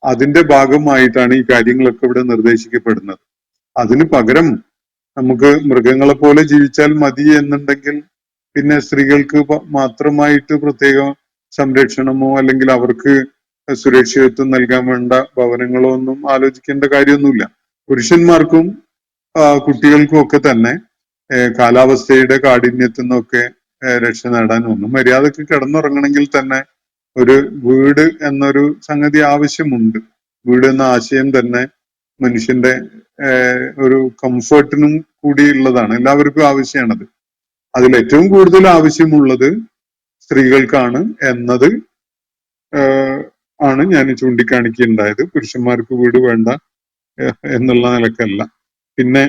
അതിന്റെ ഭാഗമായിട്ടാണ് ഈ കാര്യങ്ങളൊക്കെ ഇവിടെ നിർദ്ദേശിക്കപ്പെടുന്നത്. അതിന് പകരം നമുക്ക് മൃഗങ്ങളെ പോലെ ജീവിച്ചാൽ മതി എന്നുണ്ടെങ്കിൽ പിന്നെ സ്ത്രീകൾക്ക് മാത്രമായിട്ട് പ്രത്യേക സംരക്ഷണമോ അല്ലെങ്കിൽ അവർക്ക് സുരക്ഷിതത്വം നൽകാൻ വേണ്ട ഭവനങ്ങളോ ഒന്നും ആലോചിക്കേണ്ട കാര്യമൊന്നുമില്ല. പുരുഷന്മാർക്കും കുട്ടികൾക്കും ഒക്കെ തന്നെ കാലാവസ്ഥയുടെ കാഠിന്യത്തിൽ നിന്നൊക്കെ രക്ഷ നേടാൻ ഒന്നും മര്യാദക്ക് കിടന്നുറങ്ങണമെങ്കിൽ തന്നെ ഒരു വീട് എന്നൊരു സംഗതി ആവശ്യമുണ്ട്. വീട് എന്ന ആശയം തന്നെ മനുഷ്യന്റെ ഒരു കംഫർട്ടിനും കൂടിയുള്ളതാണ്. എല്ലാവർക്കും ആവശ്യമാണത്. അതിൽ ഏറ്റവും കൂടുതൽ ആവശ്യമുള്ളത് സ്ത്രീകൾക്കാണ് എന്നത് ആണ് ഞാൻ ചൂണ്ടിക്കാണിക്കുകയുണ്ടായത്. പുരുഷന്മാർക്ക് വീട് വേണ്ട എന്നുള്ള നിലക്കല്ല. പിന്നെ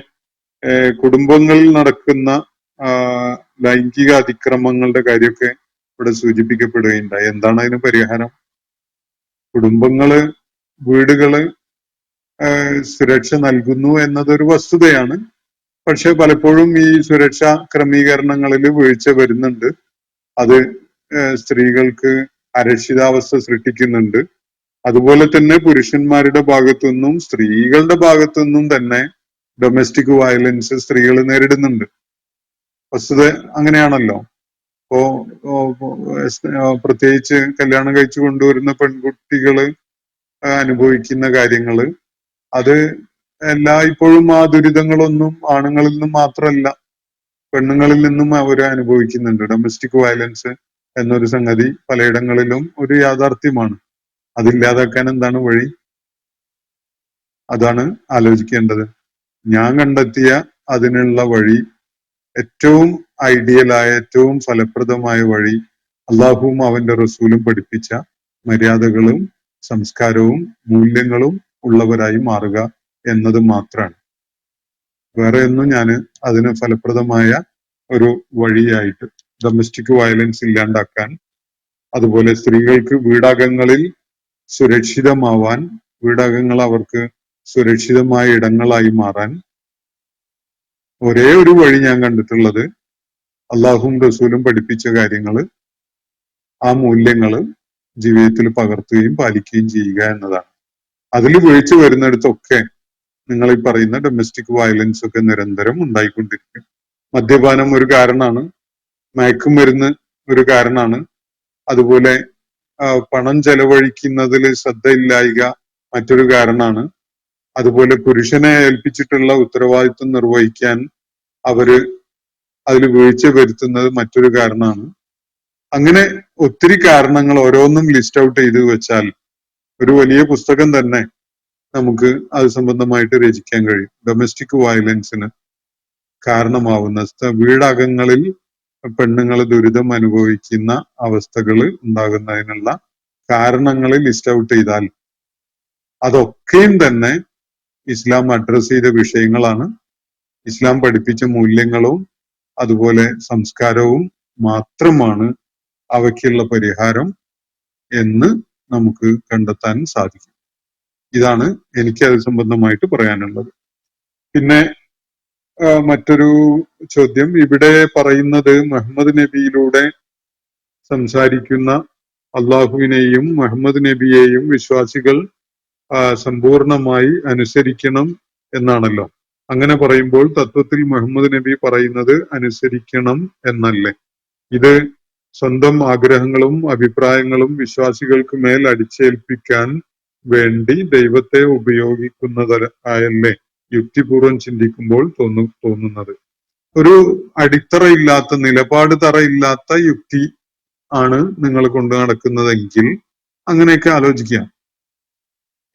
കുടുംബങ്ങളിൽ നടക്കുന്ന ലൈംഗിക അതിക്രമങ്ങളുടെ കാര്യമൊക്കെ ഇവിടെ സൂചിപ്പിക്കപ്പെടുകയുണ്ടായി. എന്താണ് അതിന് പരിഹാരം? വീടുകള് സുരക്ഷ നൽകുന്നു എന്നതൊരു വസ്തുതയാണ്. പക്ഷെ പലപ്പോഴും ഈ സുരക്ഷാ ക്രമീകരണങ്ങളിൽ വീഴ്ച വരുന്നുണ്ട്. അത് സ്ത്രീകൾക്ക് അരക്ഷിതാവസ്ഥ സൃഷ്ടിക്കുന്നുണ്ട്. അതുപോലെ തന്നെ പുരുഷന്മാരുടെ ഭാഗത്തുനിന്നും സ്ത്രീകളുടെ ഭാഗത്തുനിന്നും തന്നെ ഡൊമസ്റ്റിക് വയലൻസ് സ്ത്രീകൾ നേരിടുന്നുണ്ട്. വസ്തുത അങ്ങനെയാണല്ലോ. പ്രത്യേകിച്ച് കല്യാണം കഴിച്ചു കൊണ്ടുവരുന്ന പെൺകുട്ടികള് അനുഭവിക്കുന്ന കാര്യങ്ങള് അത് ഇപ്പോഴും ആ ദുരിതങ്ങളൊന്നും ആണുങ്ങളിൽ നിന്നും മാത്രമല്ല പെണ്ണുങ്ങളിൽ നിന്നും അവർ അനുഭവിക്കുന്നുണ്ട്. ഡൊമസ്റ്റിക് വയലൻസ് എന്നൊരു സംഗതി പലയിടങ്ങളിലും ഒരു യാഥാർത്ഥ്യമാണ്. അതില്ലാതാക്കാൻ എന്താണ് വഴി? അതാണ് ആലോചിക്കേണ്ടത്. ഞാൻ കണ്ടെത്തിയ അതിനുള്ള വഴി, ഏറ്റവും ഐഡിയലായ ഏറ്റവും ഫലപ്രദമായ വഴി അള്ളാഹുവും അവന്റെ റസൂലും പഠിപ്പിച്ച മര്യാദകളും സംസ്കാരവും മൂല്യങ്ങളും ഉള്ളവരായി മാറുക എന്നത് മാത്രമാണ്. വേറെ ഒന്നും ഞാൻ അതിന് ഫലപ്രദമായ ഒരു വഴിയായിട്ട് ഡൊമസ്റ്റിക് വയലൻസ് ഇല്ലാണ്ടാക്കാൻ, അതുപോലെ സ്ത്രീകൾക്ക് വീടകങ്ങളിൽ സുരക്ഷിതമാവാൻ, വീടകങ്ങൾ അവർക്ക് സുരക്ഷിതമായ ഇടങ്ങളായി മാറാൻ ഒരേ ഒരു വഴി ഞാൻ കണ്ടിട്ടുള്ളത് അള്ളാഹും റസൂലും പഠിപ്പിച്ച കാര്യങ്ങള്, ആ മൂല്യങ്ങള് ജീവിതത്തിൽ പകർത്തുകയും പാലിക്കുകയും ചെയ്യുക എന്നതാണ്. അതിൽ വീഴ്ച വരുന്നിടത്തൊക്കെ നിങ്ങൾ ഈ പറയുന്ന ഡൊമസ്റ്റിക് വയലൻസ് ഒക്കെ നിരന്തരം ഉണ്ടായിക്കൊണ്ടിരിക്കും. മദ്യപാനം ഒരു കാരണമാണ്, മയക്കുമരുന്ന് ഒരു കാരണമാണ്, അതുപോലെ പണം ചെലവഴിക്കുന്നതിൽ ശ്രദ്ധയില്ലായ്ക മറ്റൊരു കാരണമാണ്, അതുപോലെ പുരുഷനെ ഏൽപ്പിച്ചിട്ടുള്ള ഉത്തരവാദിത്വം നിർവഹിക്കാൻ അതിൽ വീഴ്ച വരുത്തുന്നത് മറ്റൊരു കാരണമാണ്. അങ്ങനെ ഒത്തിരി കാരണങ്ങൾ ഓരോന്നും ലിസ്റ്റ് ഔട്ട് ചെയ്ത് വെച്ചാൽ ഒരു വലിയ പുസ്തകം തന്നെ നമുക്ക് അത് സംബന്ധമായിട്ട് രചിക്കാൻ കഴിയും. ഡൊമസ്റ്റിക് വയലൻസിന് കാരണമാവുന്ന വീടകങ്ങളിൽ പെണ്ണുങ്ങൾ ദുരിതം അനുഭവിക്കുന്ന അവസ്ഥകൾ ഉണ്ടാകുന്നതിനുള്ള കാരണങ്ങൾ ലിസ്റ്റ് ഔട്ട് ചെയ്താൽ അതൊക്കെയും തന്നെ ഇസ്ലാം അഡ്രസ് ചെയ്ത വിഷയങ്ങളാണ്. ഇസ്ലാം പഠിപ്പിച്ച മൂല്യങ്ങളും അതുപോലെ സംസ്കാരവും മാത്രമാണ് അവയ്ക്കുള്ള പരിഹാരം എന്ന് നമുക്ക് കണ്ടെത്താൻ സാധിക്കും. ഇതാണ് എനിക്ക് അത് സംബന്ധമായിട്ട് പറയാനുള്ളത്. പിന്നെ മറ്റൊരു ചോദ്യം ഇവിടെ പറയുന്നത്, മുഹമ്മദ് നബിയിലൂടെ സംസാരിക്കുന്ന അള്ളാഹുവിനെയും മുഹമ്മദ് നബിയെയും വിശ്വാസികൾ സമ്പൂർണമായി അനുസരിക്കണം എന്നാണല്ലോ. അങ്ങനെ പറയുമ്പോൾ തത്വത്തിൽ മുഹമ്മദ് നബി പറയുന്നത് അനുസരിക്കണം എന്നല്ലേ? ഇത് സ്വന്തം ആഗ്രഹങ്ങളും അഭിപ്രായങ്ങളും വിശ്വാസികൾക്ക് മേൽ അടിച്ചേൽപ്പിക്കാൻ വേണ്ടി ദൈവത്തെ ഉപയോഗിക്കുന്നതായല്ലേ യുക്തിപൂർവം ചിന്തിക്കുമ്പോൾ തോന്നുന്നത്. ഒരു അടിത്തറയില്ലാത്ത, നിലപാട് തറയില്ലാത്ത യുക്തി ആണ് നിങ്ങൾ കൊണ്ടു നടക്കുന്നതെങ്കിൽ അങ്ങനെയൊക്കെ ആലോചിക്കാം.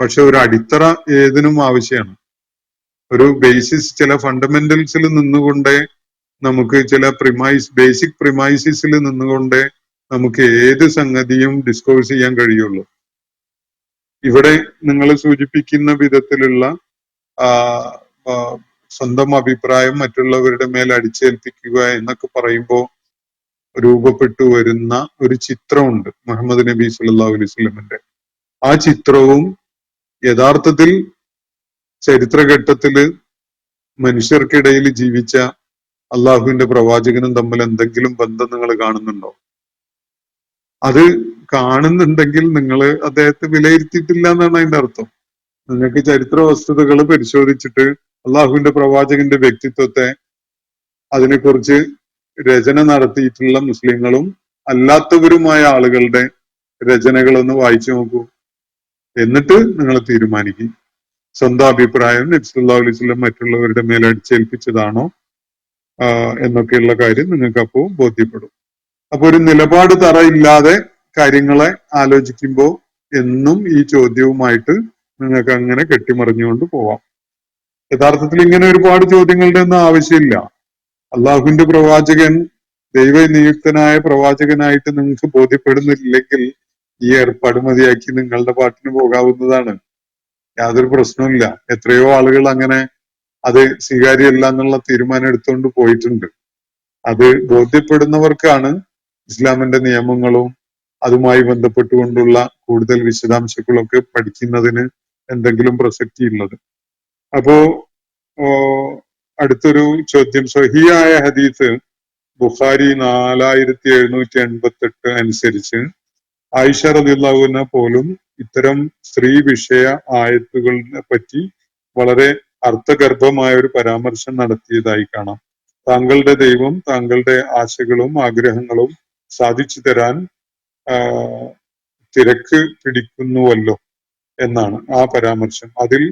പക്ഷെ ഒരു അടിത്തറ ഏതിനും ആവശ്യമാണ്. ഒരു ബേസിസ്, ചില ഫണ്ടമെന്റൽസിൽ നിന്നുകൊണ്ടേ നമുക്ക്, ചില ബേസിക് പ്രിമൈസിസിൽ നിന്നുകൊണ്ടേ നമുക്ക് ഏത് സംഗതിയും ഡിസ്കോഴ്സ് ചെയ്യാൻ കഴിയുള്ളൂ. ഇവിടെ നിങ്ങൾ സൂചിപ്പിക്കുന്ന വിധത്തിലുള്ള സ്വന്തം അഭിപ്രായം മറ്റുള്ളവരുടെ മേൽ അടിച്ചേൽപ്പിക്കുക എന്നൊക്കെ പറയുമ്പോൾ രൂപപ്പെട്ടു വരുന്ന ഒരു ചിത്രമുണ്ട് മുഹമ്മദ് നബി സല്ലല്ലാഹു അലൈഹി വസല്ലമയുടെ. ആ ചിത്രവും യഥാർത്ഥത്തിൽ ചരിത്രഘട്ടത്തില് മനുഷ്യർക്കിടയിൽ ജീവിച്ച അള്ളാഹുവിന്റെ പ്രവാചകനും തമ്മിൽ എന്തെങ്കിലും ബന്ധം നിങ്ങൾ കാണുന്നുണ്ടോ? അത് കാണുന്നുണ്ടെങ്കിൽ നിങ്ങൾ അദ്ദേഹത്തെ വിലയിരുത്തിയിട്ടില്ല എന്നാണ് അതിന്റെ അർത്ഥം. നിങ്ങൾക്ക് ചരിത്ര വസ്തുതകൾ പരിശോധിച്ചിട്ട് അള്ളാഹുവിന്റെ പ്രവാചകന്റെ വ്യക്തിത്വത്തെ, അതിനെക്കുറിച്ച് രചന നടത്തിയിട്ടുള്ള മുസ്ലിങ്ങളും അല്ലാത്തവരുമായ ആളുകളുടെ രചനകളൊന്ന് വായിച്ചു നോക്കൂ. എന്നിട്ട് നിങ്ങൾ തീരുമാനിക്കും സ്വന്തം അഭിപ്രായം നബി സല്ലല്ലാഹു അലൈഹി വസല്ലം മറ്റുള്ളവരുടെ മേൽ അടിച്ചേൽപ്പിച്ചതാണോ എന്നൊക്കെയുള്ള കാര്യം നിങ്ങൾക്ക് അപ്പോൾ ബോധ്യപ്പെടും. അപ്പൊ ഒരു നിലപാട് തറയില്ലാതെ കാര്യങ്ങളെ ആലോചിക്കുമ്പോൾ എന്നും ഈ ചോദ്യവുമായിട്ട് നിങ്ങൾക്ക് അങ്ങനെ കെട്ടിമറിഞ്ഞുകൊണ്ട് പോവാം. യഥാർത്ഥത്തിൽ ഇങ്ങനെ ഒരുപാട് ചോദ്യങ്ങളുടെ ഒന്നും ആവശ്യമില്ല. അള്ളാഹുവിന്റെ പ്രവാചകൻ ദൈവനിയുക്തനായ പ്രവാചകനായിട്ട് നിങ്ങൾക്ക് ബോധ്യപ്പെടുന്നില്ലെങ്കിൽ ഈ ഏർപ്പാട് മതിയാക്കി നിങ്ങളുടെ പാട്ടിന് പോകാവുന്നതാണ്. യാതൊരു പ്രശ്നവുമില്ല. എത്രയോ ആളുകൾ അങ്ങനെ അത് സ്വീകാര്യമല്ല എന്നുള്ള തീരുമാനം എടുത്തുകൊണ്ട് പോയിട്ടുണ്ട്. അത് ബോധ്യപ്പെടുന്നവർക്കാണ് ഇസ്ലാമിന്റെ നിയമങ്ങളും അതുമായി ബന്ധപ്പെട്ടുകൊണ്ടുള്ള കൂടുതൽ വിശദാംശങ്ങളൊക്കെ പഠിക്കുന്നതിന് എന്തെങ്കിലും പ്രസക്തി ഉള്ളത്. അപ്പോ അടുത്തൊരു ചോദ്യം, സ്വഹീഹായ ഹദീസ് ബുഖാരി 4788 അനുസരിച്ച് ആയിഷ റളിയല്ലാഹു അൻഹ പോലും ഇത്തരം സ്ത്രീ വിഷയ ആയത്തുകളെ പറ്റി വളരെ അർത്ഥഗർഭമായ ഒരു പരാമർശം നടത്തിയതായി കാണാം. താങ്കളുടെ ദൈവം താങ്കളുടെ ആശകളും ആഗ്രഹങ്ങളും സാധിച്ചു തരാൻ തിരക്ക് പിടിക്കുന്നുവല്ലോ എന്നാണ് ആ പരാമർശം. അതിൽ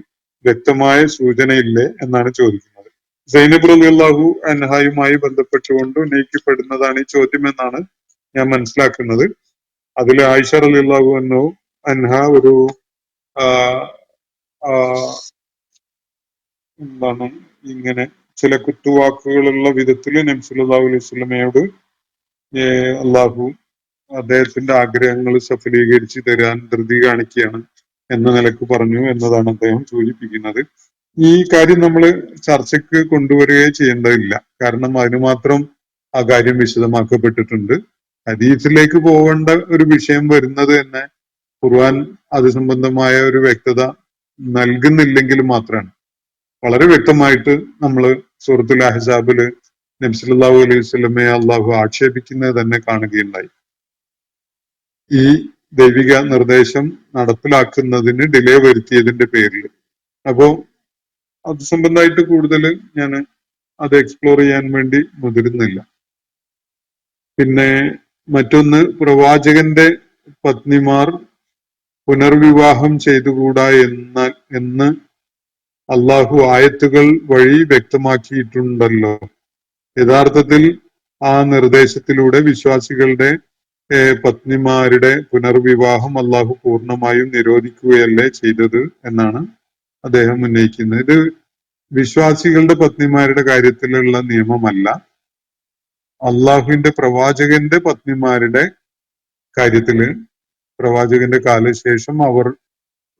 വ്യക്തമായ സൂചനയില്ലേ എന്നാണ് ചോദിക്കുന്നത്. സൈനബ് റളിയല്ലാഹു അൻഹയുമായി ബന്ധപ്പെട്ടുകൊണ്ട് ഉന്നയിക്കപ്പെടുന്നതാണ് ഈ ചോദ്യം എന്നാണ് ഞാൻ മനസ്സിലാക്കുന്നത്. അതിൽ ആയിഷ റളിയല്ലാഹു അൻഹ ഒരു എന്താണ് ഇങ്ങനെ ചില കുത്തുവാക്കുകളുള്ള വിധത്തിൽ നബി സല്ലല്ലാഹു അലൈഹി വസല്ലമയോട് അള്ളാഹു അദ്ദേഹത്തിന്റെ ആഗ്രഹങ്ങൾ സഫലീകരിച്ച് തരാൻ ധൃതി കാണിക്കുകയാണ് എന്ന നിലക്ക് പറഞ്ഞു എന്നതാണ് അദ്ദേഹം സൂചിപ്പിക്കുന്നത്. ഈ കാര്യം നമ്മൾ ചർച്ചയ്ക്ക് കൊണ്ടുവരികയോ ചെയ്യേണ്ടതില്ല. കാരണം അതിന് മാത്രം ആ കാര്യം വിശദമാക്കപ്പെട്ടിട്ടുണ്ട്. ഹദീസിലേക്ക് പോകേണ്ട ഒരു വിഷയം വരുന്നത് തന്നെ ഖുർആൻ അത് സംബന്ധമായ ഒരു വ്യക്തത നൽകുന്നില്ലെങ്കിൽ മാത്രമാണ്. വളരെ വ്യക്തമായിട്ട് നമ്മൾ സൂറത്തുൽ അഹ്സാബില് നബി സല്ലല്ലാഹു അലൈഹി വസല്ലമയെ അള്ളാഹു ആക്ഷേപിക്കുന്നത് തന്നെ കാണുകയുണ്ടായി. ഈ ദൈവിക നിർദ്ദേശം നടപ്പിലാക്കുന്നതിന് ഡിലേ വരുത്തിയതിന്റെ പേരിൽ. അപ്പോ അത് സംബന്ധമായിട്ട് കൂടുതൽ ഞാൻ അത് എക്സ്പ്ലോർ ചെയ്യാൻ വേണ്ടി മുതിരുന്നില്ല. പിന്നെ മറ്റൊന്ന്, പ്രവാചകന്റെ പത്നിമാർ പുനർവിവാഹം ചെയ്തുകൂടാ എന്ന് അള്ളാഹു ആയത്തുകൾ വഴി വ്യക്തമാക്കിയിട്ടുണ്ടല്ലോ. യഥാർത്ഥത്തിൽ ആ നിർദ്ദേശത്തിലൂടെ വിശ്വാസികളുടെ പത്നിമാരുടെ പുനർവിവാഹം അള്ളാഹു പൂർണ്ണമായും നിരോധിക്കുകയല്ലേ ചെയ്തത് എന്നാണ് അദ്ദേഹം ഉന്നയിക്കുന്നത്. ഇത് വിശ്വാസികളുടെ പത്നിമാരുടെ കാര്യത്തിലുള്ള നിയമമല്ല, അള്ളാഹുവിന്റെ പ്രവാചകന്റെ പത്നിമാരുടെ കാര്യത്തില് പ്രവാചകന്റെ കാലശേഷം അവർ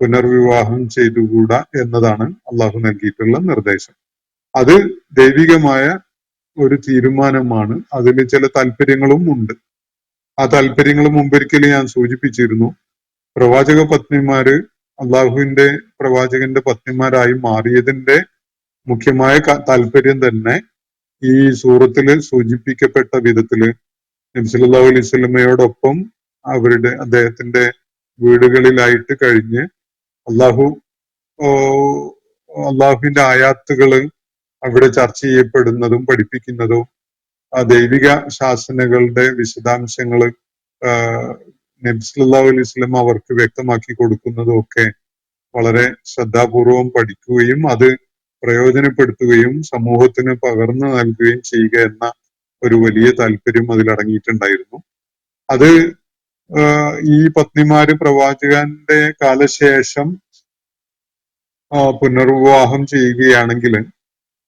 പുനർവിവാഹം ചെയ്തുകൂടാ എന്നതാണ് അള്ളാഹു നൽകിയിട്ടുള്ള നിർദ്ദേശം. അത് ദൈവികമായ ഒരു തീരുമാനമാണ്. അതിൽ ചില താല്പര്യങ്ങളും ഉണ്ട്. ആ താല്പര്യങ്ങൾ മുമ്പൊരിക്കലും ഞാൻ സൂചിപ്പിച്ചിരുന്നു. പ്രവാചക പത്നിമാര് അള്ളാഹുവിന്റെ പ്രവാചകന്റെ പത്നിമാരായി മാറിയതിന്റെ മുഖ്യമായ താല്പര്യം തന്നെ ഈ സൂറത്തില് സൂചിപ്പിക്കപ്പെട്ട വിധത്തില് നബി സല്ലല്ലാഹു അലൈഹി വസല്ലമയോടൊപ്പം അദ്ദേഹത്തിന്റെ വീടുകളിലായിട്ട് കഴിഞ്ഞ് അള്ളാഹുവിന്റെ ആയാത്തുകള് അവിടെ ചർച്ച ചെയ്യപ്പെടുന്നതും പഠിപ്പിക്കുന്നതും ദൈവിക ശാസനകളുടെ വിശദാംശങ്ങൾ നബി സല്ലല്ലാഹു അലൈഹി വസല്ലം അവർക്ക് വ്യക്തമാക്കി കൊടുക്കുന്നതും ഒക്കെ വളരെ ശ്രദ്ധാപൂർവം പഠിക്കുകയും അത് പ്രയോജനപ്പെടുത്തുകയും സമൂഹത്തിന് പകർന്നു നൽകുകയും ചെയ്യുക എന്ന ഒരു വലിയ താല്പര്യം അതിലടങ്ങിയിട്ടുണ്ടായിരുന്നു. അത് ഈ പത്നിമാര് പ്രവാചകന്റെ കാലശേഷം പുനർവിവാഹം ചെയ്യുകയാണെങ്കിൽ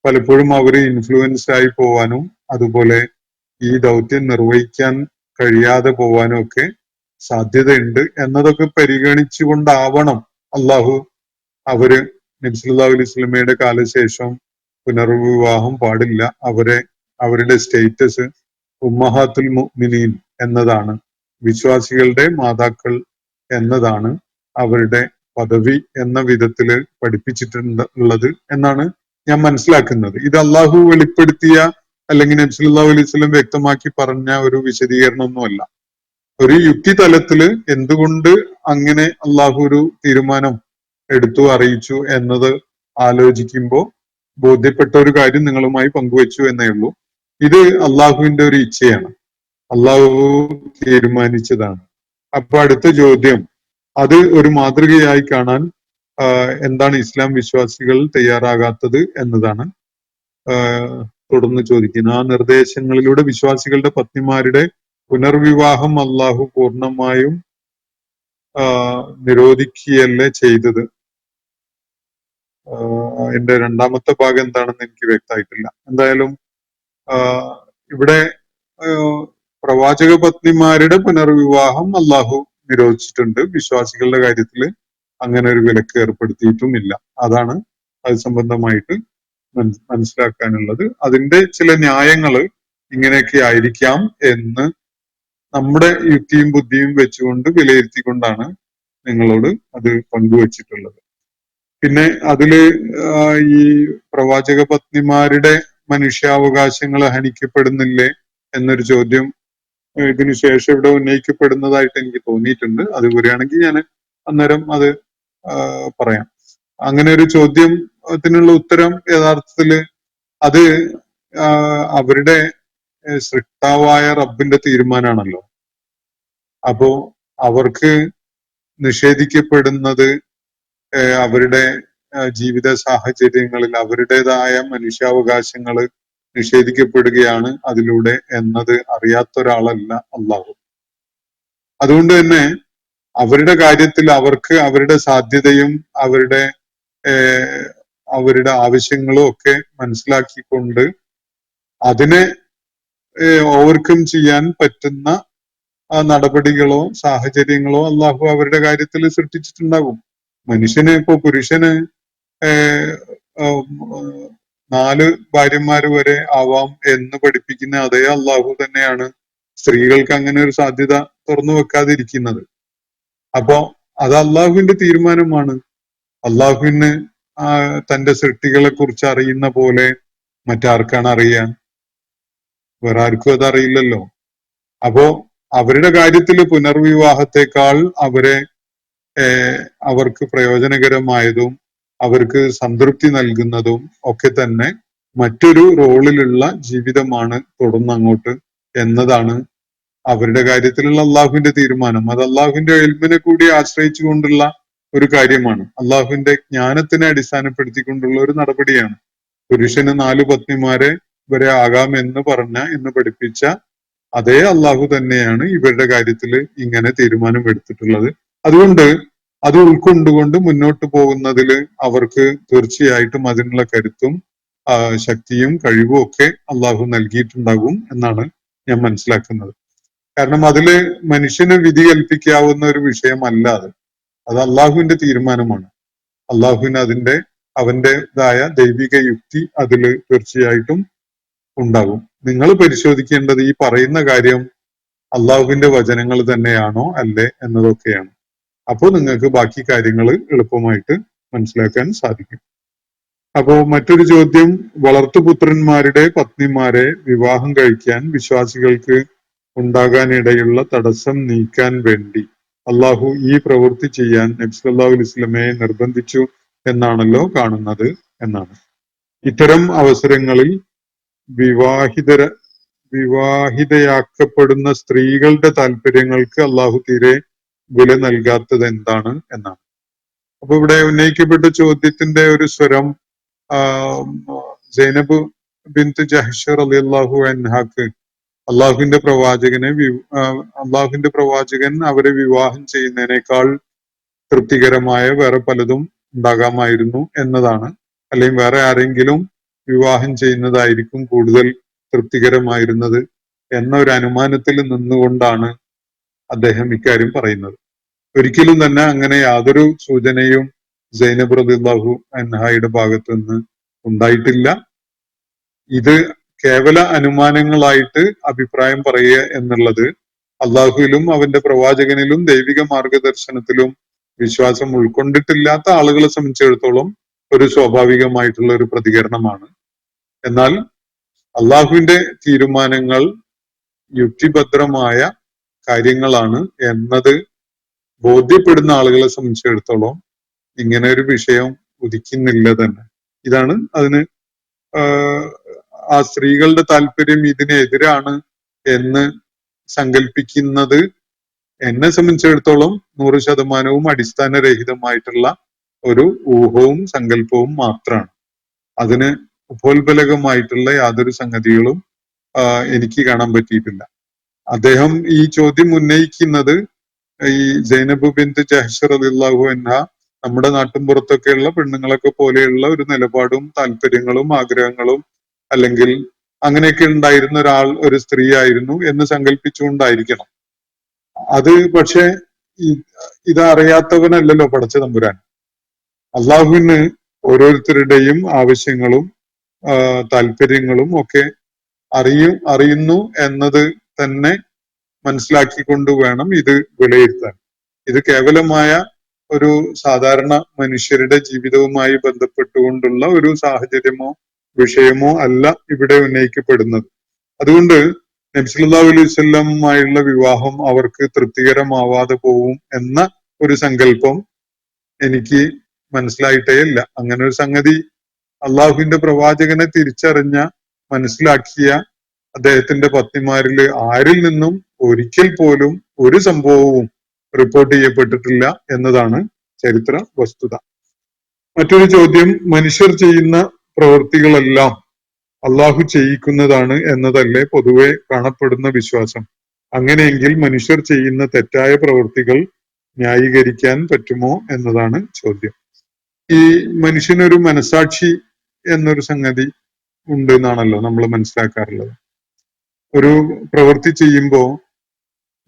പലപ്പോഴും അവര് ഇൻഫ്ലുവൻസ് ആയി പോവാനും അതുപോലെ ഈ ദൗത്യം നിർവഹിക്കാൻ കഴിയാതെ പോവാനും ഒക്കെ സാധ്യതയുണ്ട് എന്നതൊക്കെ പരിഗണിച്ചുകൊണ്ടാവണം അള്ളാഹു അവര് നബി സല്ലല്ലാഹു അലൈഹി വസല്ലമയുടെ കാലശേഷം പുനർവിവാഹം പാടില്ല, അവരുടെ സ്റ്റേറ്റസ് ഉമ്മഹാത്തുൽ മുഅ്മിനീൻ എന്നതാണ്, വിശ്വാസികളുടെ മാതാക്കൾ എന്നതാണ് അവരുടെ പദവി എന്ന വിധത്തില് പഠിപ്പിച്ചിട്ടുള്ളത് എന്നാണ് ഞാൻ മനസ്സിലാക്കുന്നത്. ഇത് അള്ളാഹു വെളിപ്പെടുത്തിയ അല്ലെങ്കിൽ നബി സല്ലല്ലാഹു അലൈഹി വസല്ലം വ്യക്തമാക്കി പറഞ്ഞ ഒരു വിശദീകരണമൊന്നുമല്ല. ഒരു യുക്തി തലത്തില് എന്തുകൊണ്ട് അങ്ങനെ അള്ളാഹു ഒരു തീരുമാനം എടുത്തു അറിയിച്ചു എന്നത് ആലോചിക്കുമ്പോൾ ബോധ്യപ്പെട്ട ഒരു കാര്യം നിങ്ങളുമായി പങ്കുവെച്ചു എന്നേ ഉള്ളൂ. ഇത് അള്ളാഹുവിന്റെ ഒരു ഇച്ഛയാണ്, അള്ളാഹു തീരുമാനിച്ചതാണ്. അപ്പൊ അടുത്ത ചോദ്യം, അത് ഒരു മാതൃകയായി കാണാൻ എന്താണ് ഇസ്ലാം വിശ്വാസികൾ തയ്യാറാകാത്തത് എന്നതാണ് തുടർന്ന് ചോദിക്കുന്നത്. ആ നിർദ്ദേശങ്ങളിലൂടെ വിശ്വാസികളുടെ പത്നിമാരുടെ പുനർവിവാഹം അള്ളാഹു പൂർണ്ണമായും നിരോധിക്കുകയല്ലേ ചെയ്തത്. എന്റെ രണ്ടാമത്തെ ഭാഗം എന്താണെന്ന് എനിക്ക് വ്യക്തമായിട്ടില്ല. എന്തായാലും ഇവിടെ പ്രവാചക പത്നിമാരുടെ പുനർവിവാഹം അള്ളാഹു നിരോധിച്ചിട്ടുണ്ട്. വിശ്വാസികളുടെ കാര്യത്തിൽ അങ്ങനെ ഒരു വിലക്ക് ഏർപ്പെടുത്തിയിട്ടുമില്ല. അതാണ് അത് സംബന്ധമായിട്ട് മനസ്സിലാക്കാനുള്ളത്. അതിന്റെ ചില ന്യായങ്ങള് ഇങ്ങനെയൊക്കെ ആയിരിക്കാം എന്ന് നമ്മുടെ യുക്തിയും ബുദ്ധിയും വെച്ചുകൊണ്ട് വിലയിരുത്തിക്കൊണ്ടാണ് നിങ്ങളോട് അത് പങ്കുവച്ചിട്ടുള്ളത്. പിന്നെ അതില് ഈ പ്രവാചക പത്നിമാരുടെ മനുഷ്യാവകാശങ്ങൾ ഹനിക്കപ്പെടുന്നില്ലേ എന്നൊരു ചോദ്യം ഇതിനു ശേഷം ഇവിടെ ഉന്നയിക്കപ്പെടുന്നതായിട്ട് എനിക്ക് തോന്നിയിട്ടുണ്ട്. അത് വരികയാണെങ്കിൽ ഞാൻ അന്നേരം അത് പറയാം. അങ്ങനെ ഒരു ചോദ്യത്തിനുള്ള ഉത്തരം യഥാർത്ഥത്തില് അത് അവരുടെ സൃഷ്ടാവായ റബ്ബിന്റെ തീരുമാനമാണല്ലോ. അപ്പോ അവർക്ക് നിഷേധിക്കപ്പെടുന്നത് അവരുടെ ജീവിത സാഹചര്യങ്ങളിൽ അവരുടേതായ മനുഷ്യാവകാശങ്ങൾ നിഷേധിക്കപ്പെടുകയാണ് അതിലൂടെ എന്നത് അറിയാത്ത ഒരാളല്ല അള്ളാഹു. അതുകൊണ്ട് തന്നെ അവരുടെ കാര്യത്തിൽ അവർക്ക് അവരുടെ സാധ്യതയും അവരുടെ ആവശ്യങ്ങളും ഒക്കെ മനസ്സിലാക്കിക്കൊണ്ട് അതിനെ ഓവർകം ചെയ്യാൻ പറ്റുന്ന നടപടികളോ സാഹചര്യങ്ങളോ അള്ളാഹു അവരുടെ കാര്യത്തിൽ സൃഷ്ടിച്ചിട്ടുണ്ടാകും. മനുഷ്യന് ഇപ്പോ പുരുഷന് 4 ഭാര്യമാര് വരെ ആവാം എന്ന് പഠിപ്പിക്കുന്ന അതേ അള്ളാഹു തന്നെയാണ് സ്ത്രീകൾക്ക് അങ്ങനെ ഒരു സാധ്യത തുറന്നു വെക്കാതിരിക്കുന്നത്. അപ്പോ അത് അള്ളാഹുവിന്റെ തീരുമാനമാണ്. അള്ളാഹുവിന് തന്റെ സൃഷ്ടികളെ കുറിച്ച് അറിയുന്ന പോലെ മറ്റാർക്കാണ് അറിയാൻ? വേറെ ആർക്കും അത് അറിയില്ലല്ലോ. അപ്പോ അവരുടെ കാര്യത്തിൽ പുനർവിവാഹത്തെക്കാൾ അവർക്ക് പ്രയോജനകരമായതും അവർക്ക് സംതൃപ്തി നൽകുന്നതും ഒക്കെ തന്നെ മറ്റൊരു റോളിലുള്ള ജീവിതമാണ് തുടർന്നങ്ങോട്ട് എന്നതാണ് അവരുടെ കാര്യത്തിലുള്ള അള്ളാഹുവിന്റെ തീരുമാനം. അത് അള്ളാഹുവിന്റെ ഇൽമിനെ കൂടി ആശ്രയിച്ചുകൊണ്ടുള്ള ഒരു കാര്യമാണ്. അള്ളാഹുവിന്റെ ജ്ഞാനത്തിനെ അടിസ്ഥാനപ്പെടുത്തിക്കൊണ്ടുള്ള ഒരു നടപടിയാണ്. പുരുഷന് 4 പത്നിമാരെ വരെ ആകാം എന്ന് പഠിപ്പിച്ച അതേ അള്ളാഹു തന്നെയാണ് ഇവരുടെ കാര്യത്തിൽ ഇങ്ങനെ തീരുമാനം എടുത്തിട്ടുള്ളത്. അതുകൊണ്ട് അത് ഉൾക്കൊണ്ടുകൊണ്ട് മുന്നോട്ട് പോകുന്നതിൽ അവർക്ക് തീർച്ചയായിട്ടും അതിനുള്ള കരുത്തും ശക്തിയും കഴിവും ഒക്കെ അള്ളാഹു നൽകിയിട്ടുണ്ടാകും എന്നാണ് ഞാൻ മനസ്സിലാക്കുന്നത്. കാരണം അതില് മനുഷ്യന് വിധി കൽപ്പിക്കാവുന്ന ഒരു വിഷയമല്ല അത് അള്ളാഹുവിന്റെ തീരുമാനമാണ്. അള്ളാഹുവിന് അവന്റേതായ ദൈവിക യുക്തി അതില് തീർച്ചയായിട്ടും ഉണ്ടാകും. നിങ്ങൾ പരിശോധിക്കേണ്ടത് ഈ പറയുന്ന കാര്യം അള്ളാഹുവിന്റെ വചനങ്ങൾ തന്നെയാണോ അല്ലേ എന്നതൊക്കെയാണ്. അപ്പോൾ നിങ്ങൾക്ക് ബാക്കി കാര്യങ്ങൾ എളുപ്പമായിട്ട് മനസ്സിലാക്കാൻ സാധിക്കും. അപ്പോ മറ്റൊരു ചോദ്യം, വളർത്തുപുത്രന്മാരുടെ പത്നിമാരെ വിവാഹം കഴിക്കാൻ വിശ്വാസികൾക്ക് ഉണ്ടാകാനിടയുള്ള തടസ്സം നീക്കാൻ വേണ്ടി അള്ളാഹു ഈ പ്രവൃത്തി ചെയ്യാൻ നബി സല്ലല്ലാഹു അലൈഹി വസല്ലമയെ നിർബന്ധിച്ചു എന്നാണല്ലോ കാണുന്നത് എന്നാണ്. ഇത്തരം അവസരങ്ങളിൽ വിവാഹിതയാക്കപ്പെടുന്ന സ്ത്രീകളുടെ താല്പര്യങ്ങൾക്ക് അള്ളാഹു തീരെ വില നൽകാത്തത് എന്താണ് എന്നാണ്. അപ്പൊ ഇവിടെ ഉന്നയിക്കപ്പെട്ട ചോദ്യത്തിന്റെ ഒരു സ്വരം സൈനബ് ബിൻത് ജഹ്ഷ് റളിയല്ലാഹു അൻഹാക്ക് അള്ളാഹുവിന്റെ പ്രവാചകൻ അവരെ വിവാഹം ചെയ്യുന്നതിനേക്കാൾ തൃപ്തികരമായ വേറെ പലതും ഉണ്ടാകാമായിരുന്നു എന്നതാണ്. അല്ലെങ്കിൽ വേറെ ആരെങ്കിലും വിവാഹം ചെയ്യുന്നതായിരിക്കും കൂടുതൽ തൃപ്തികരമായിരുന്നത് എന്ന ഒരു അനുമാനത്തിൽ നിന്നുകൊണ്ടാണ് അദ്ദേഹം ഇക്കാര്യം പറയുന്നത്. ഒരിക്കലും തന്നെ അങ്ങനെ യാതൊരു സൂചനയും സൈനബ് റളിയല്ലാഹു അൻഹയുടെ ഭാഗത്തു നിന്ന് ഉണ്ടായിട്ടില്ല. ഇത് കേവല അനുമാനങ്ങളായിട്ട് അഭിപ്രായം പറയുക എന്നുള്ളത് അള്ളാഹുവിലും അവന്റെ പ്രവാചകനിലും ദൈവിക മാർഗദർശനത്തിലും വിശ്വാസം ഉൾക്കൊണ്ടിട്ടില്ലാത്ത ആളുകളെ സംബന്ധിച്ചിടത്തോളം ഒരു സ്വാഭാവികമായിട്ടുള്ള ഒരു പ്രതികരണമാണ്. എന്നാൽ അള്ളാഹുവിന്റെ തീരുമാനങ്ങൾ യുക്തിഭദ്രമായ കാര്യങ്ങളാണ് എന്നത് ബോധ്യപ്പെടുന്ന ആളുകളെ സംബന്ധിച്ചിടത്തോളം ഇങ്ങനെ ഒരു വിഷയം ഉദിക്കുന്നില്ല തന്നെ. ഇതാണ് അതിന് ആ സ്ത്രീകളുടെ താല്പര്യം ഇതിനെതിരാണ് എന്ന് സങ്കല്പിക്കുന്നത് എന്നെ സംബന്ധിച്ചിടത്തോളം 100% അടിസ്ഥാനരഹിതമായിട്ടുള്ള ഒരു ഊഹവും സങ്കല്പവും മാത്രമാണ്. അതിന് ഉപോത്ബലകമായിട്ടുള്ള യാതൊരു സംഗതികളും എനിക്ക് കാണാൻ പറ്റിയിട്ടില്ല. അദ്ദേഹം ഈ ചോദ്യം ഉന്നയിക്കുന്നത് ഈ സൈനബ് ബിൻത് ജഹ്ഷ് റളിയല്ലാഹു അൻഹ നമ്മുടെ നാട്ടിൻപുറത്തൊക്കെയുള്ള പെണ്ണുങ്ങളൊക്കെ പോലെയുള്ള ഒരു നിലപാടും താല്പര്യങ്ങളും ആഗ്രഹങ്ങളും അല്ലെങ്കിൽ അങ്ങനെയൊക്കെ ഉണ്ടായിരുന്ന ഒരു സ്ത്രീ ആയിരുന്നു എന്ന് സങ്കല്പിച്ചുകൊണ്ടായിരിക്കണം. അത് പക്ഷെ ഇതറിയാത്തവനല്ലല്ലോ പടച്ച തമ്പുരാൻ. അള്ളാഹുവിന് ഓരോരുത്തരുടെയും ആവശ്യങ്ങളും താല്പര്യങ്ങളും ഒക്കെ അറിയുന്നു എന്നത് തന്നെ മനസ്സിലാക്കിക്കൊണ്ട് വേണം ഇത് വിലയിരുത്താൻ. ഇത് കേവലമായ ഒരു സാധാരണ മനുഷ്യരുടെ ജീവിതവുമായി ബന്ധപ്പെട്ടുകൊണ്ടുള്ള ഒരു സാഹചര്യമോ വിഷയമോ അല്ല ഇവിടെ ഉന്നയിക്കപ്പെടുന്നത്. അതുകൊണ്ട് നബി സല്ലല്ലാഹു അലൈഹി വസല്ലമുമായുള്ള വിവാഹം അവർക്ക് തൃപ്തികരമാവാതെ പോവും എന്ന ഒരു സങ്കല്പം എനിക്ക് മനസ്സിലായിട്ടേ ഇല്ല. അങ്ങനെ ഒരു സംഗതി അള്ളാഹുവിന്റെ പ്രവാചകനെ തിരിച്ചറിഞ്ഞ മനസ്സിലാക്കിയ അദ്ദേഹത്തിന്റെ പത്നിമാരിൽ ആരിൽ നിന്നും ഒരിക്കൽ പോലും ഒരു സംഭവവും റിപ്പോർട്ട് ചെയ്യപ്പെട്ടിട്ടില്ല എന്നതാണ് ചരിത്ര വസ്തുത. മറ്റൊരു ചോദ്യം, മനുഷ്യർ ചെയ്യുന്ന പ്രവൃത്തികളെല്ലാം അള്ളാഹു ചെയ്യിക്കുന്നതാണ് എന്നതല്ലേ പൊതുവെ കാണപ്പെടുന്ന വിശ്വാസം? അങ്ങനെയെങ്കിൽ മനുഷ്യർ ചെയ്യുന്ന തെറ്റായ പ്രവൃത്തികൾ ന്യായീകരിക്കാൻ പറ്റുമോ എന്നതാണ് ചോദ്യം. ഈ മനുഷ്യനൊരു മനസാക്ഷി എന്നൊരു സംഗതി ഉണ്ട് എന്നാണല്ലോ നമ്മൾ മനസ്സിലാക്കാറുള്ളത്. ഒരു പ്രവൃത്തി ചെയ്യുമ്പോ,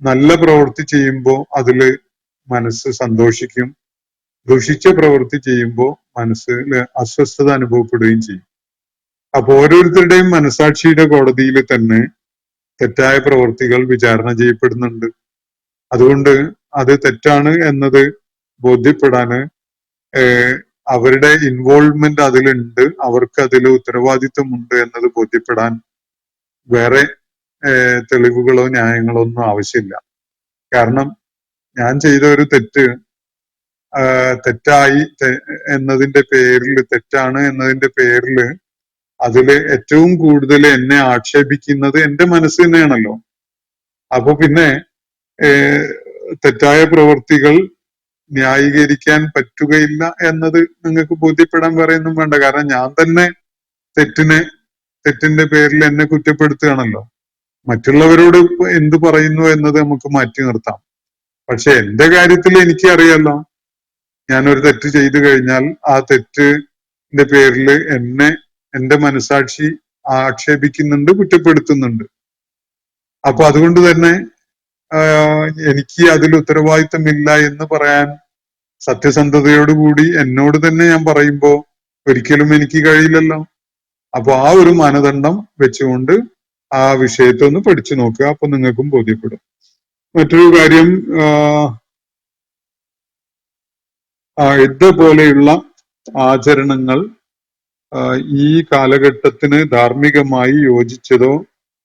നല്ല പ്രവൃത്തി ചെയ്യുമ്പോ അതില് മനസ്സ് സന്തോഷിക്കും, ദുഷിച്ച പ്രവൃത്തി ചെയ്യുമ്പോൾ മനസ്സിൽ അസ്വസ്ഥത അനുഭവപ്പെടുകയും ചെയ്യും. അപ്പൊ ഓരോരുത്തരുടെയും മനസാക്ഷിയുടെ കോടതിയിൽ തന്നെ തെറ്റായ പ്രവൃത്തികൾ വിചാരണ ചെയ്യപ്പെടുന്നുണ്ട്. അതുകൊണ്ട് അത് തെറ്റാണ് എന്നത് ബോധ്യപ്പെടാന് അവരുടെ ഇൻവോൾവ്മെന്റ് അതിലുണ്ട്, അവർക്ക് അതിൽ ഉത്തരവാദിത്വമുണ്ട് എന്നത് ബോധ്യപ്പെടാൻ വേറെ തെളിവുകളോ ന്യായങ്ങളോ ഒന്നും ആവശ്യമില്ല. കാരണം ഞാൻ ചെയ്ത ഒരു തെറ്റ് തെറ്റായി എന്നതിന്റെ പേരിൽ, തെറ്റാണ് എന്നതിന്റെ പേരിൽ അതില് ഏറ്റവും കൂടുതൽ എന്നെ ആക്ഷേപിക്കുന്നത് എന്റെ മനസ്സ് തന്നെയാണല്ലോ. അപ്പൊ പിന്നെ തെറ്റായ പ്രവൃത്തികൾ ന്യായീകരിക്കാൻ പറ്റുകയില്ല എന്നത് നിങ്ങൾക്ക് ബോധ്യപ്പെടാൻ പറയുന്നും വേണ്ട. കാരണം ഞാൻ തന്നെ തെറ്റിന്റെ പേരിൽ എന്നെ കുറ്റപ്പെടുത്തുകയാണല്ലോ. മറ്റുള്ളവരോട് എന്ത് പറയുന്നു എന്നത് നമുക്ക് മാറ്റി നിർത്താം. പക്ഷെ എന്റെ കാര്യത്തിൽ എനിക്ക് അറിയാലോ, ഞാനൊരു തെറ്റ് ചെയ്തു കഴിഞ്ഞാൽ ആ തെറ്റിന്റെ പേരിൽ എന്റെ മനസാക്ഷി ആക്ഷേപിക്കുന്നുണ്ട്, കുറ്റപ്പെടുത്തുന്നുണ്ട്. അപ്പൊ അതുകൊണ്ട് തന്നെ എനിക്ക് അതിൽ ഉത്തരവാദിത്തമില്ല എന്ന് പറയാൻ സത്യസന്ധതയോടുകൂടി എന്നോട് തന്നെ ഞാൻ പറയുമ്പോ ഒരിക്കലും എനിക്ക് കഴിയില്ലല്ലോ. അപ്പൊ ആ ഒരു മാനദണ്ഡം വെച്ചുകൊണ്ട് ആ വിഷയത്തെ ഒന്ന് പഠിച്ചു നോക്കുക, അപ്പൊ നിങ്ങൾക്കും ബോധ്യപ്പെടും. മറ്റൊരു കാര്യം, ഇതുപോലെയുള്ള ആചരണങ്ങൾ ഈ കാലഘട്ടത്തിന് ധാർമ്മികമായി യോജിച്ചതോ